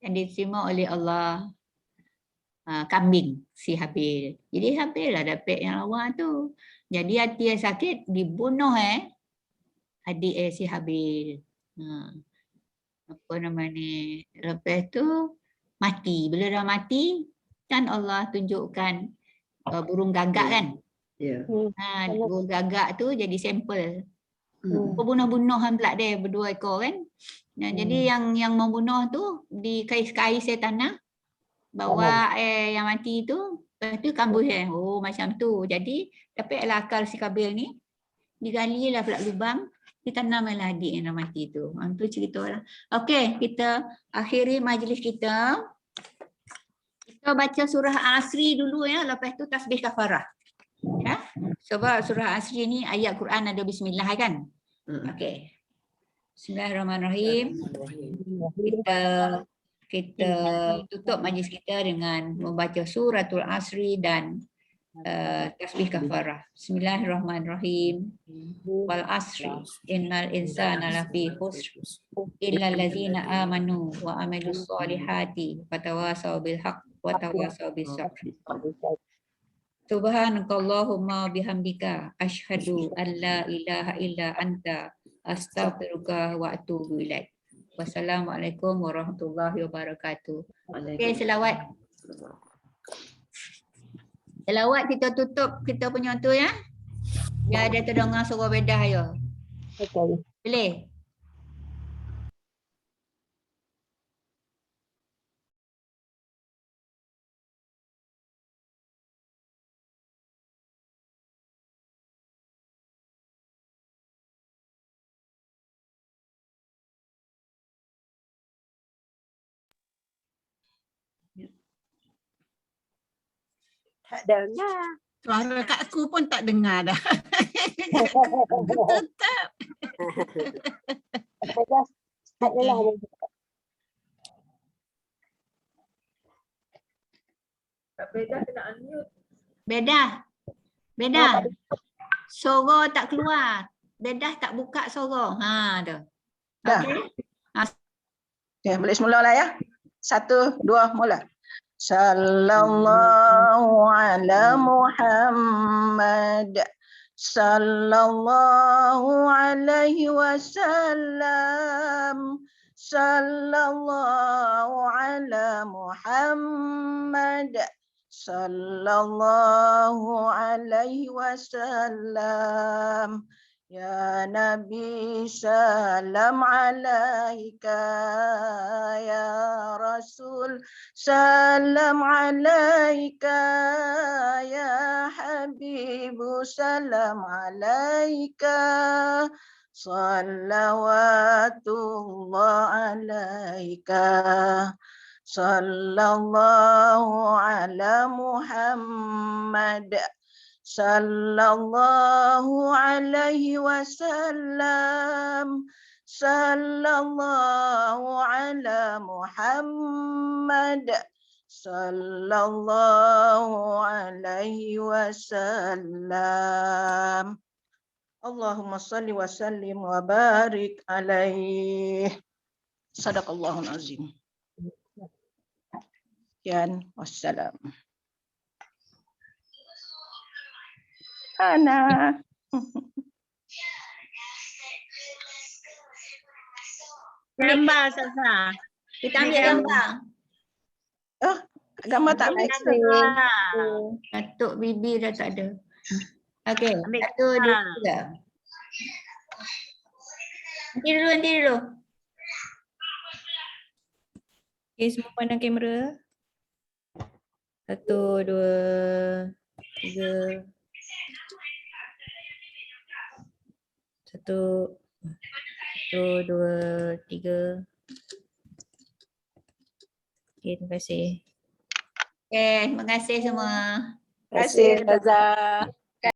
yang diterima oleh Allah kambing si Habil. Jadi Habil lah dapat yang lawa tu. Jadi hati yang sakit dibunuh adik si Habil. Apa nama ni? Lepas tu mati. Bila dah mati kan Allah tunjukkan burung gagak kan. Burung gagak tu jadi sampel. Bunuh-bunuhan pula dia berdua ekor kan. Jadi yang membunuh tu dikais-kais tanah. Bawa yang mati tu, lepas tu kambuh oh macam tu. Jadi dapatlah akal si Kabil ni, digalilah pula lubang, ditanamlah adik yang dah mati tu. Tu cerita lah. Okey, kita akhiri majlis kita. Kita baca surah Asri dulu ya, lepas tu tasbih kafarah. Ya. Sebab surah Asri ni ayat Quran ada bismillah kan? Okey. Bismillahirrahmanirrahim. Kita tutup majlis kita dengan membaca suratul Asri dan tasbih kafarah. Bismillahirrahmanirrahim. Wal asri innal insana lafi khusr illa allazina amanu wa amilus solihati watawasau bil haqq watawasau bis sabr. Subhanakallahumma bihamdika asyhadu an la ilaha illa anta astaghfiruka wa atubu ilaik. Wassalamualaikum warahmatullahi wabarakatuh. Okey, selawat. Selawat kita tutup kita punya tu ya. Dia ada terdengar suara bedah ya. Boleh? Tak dengar. Suara kat aku pun tak dengar dah. Tetap. Tak dengar. Bedah. Bedah. Soro tak keluar. Bedah tak buka soro. Ha dah. Dah. Okey. Okay, boleh semula lah ya. 1, 2, mula. Sallallahu ala Muhammad. Sallallahu alaihi wasallam. Sallallahu ala Muhammad. Sallallahu alaihi wasallam. Ya Nabi salam alaika, ya Rasul salam alaika, ya Habibu salam alaika, salawatullah alaika, sallallahu ala Muhammad. Sallallahu alaihi wasallam. Sallallahu ala Muhammad. Sallallahu alaihi wasallam. Allahumma salli wa sallim wa barik alaih. Sadaqallahul azim. Sekian, wassalam. Ana. Gambar Sasa. Kita ambil gambar. Gambar tak baik. Datuk Bibi dah tak ada. Okey. Ambil 1, 2, 3. Nanti dulu. Okey, semua pandang kamera. 1, 2, 3. 1, 2, 3. Okey, terima kasih. Okey, terima kasih semua. Terima kasih, Ustazah.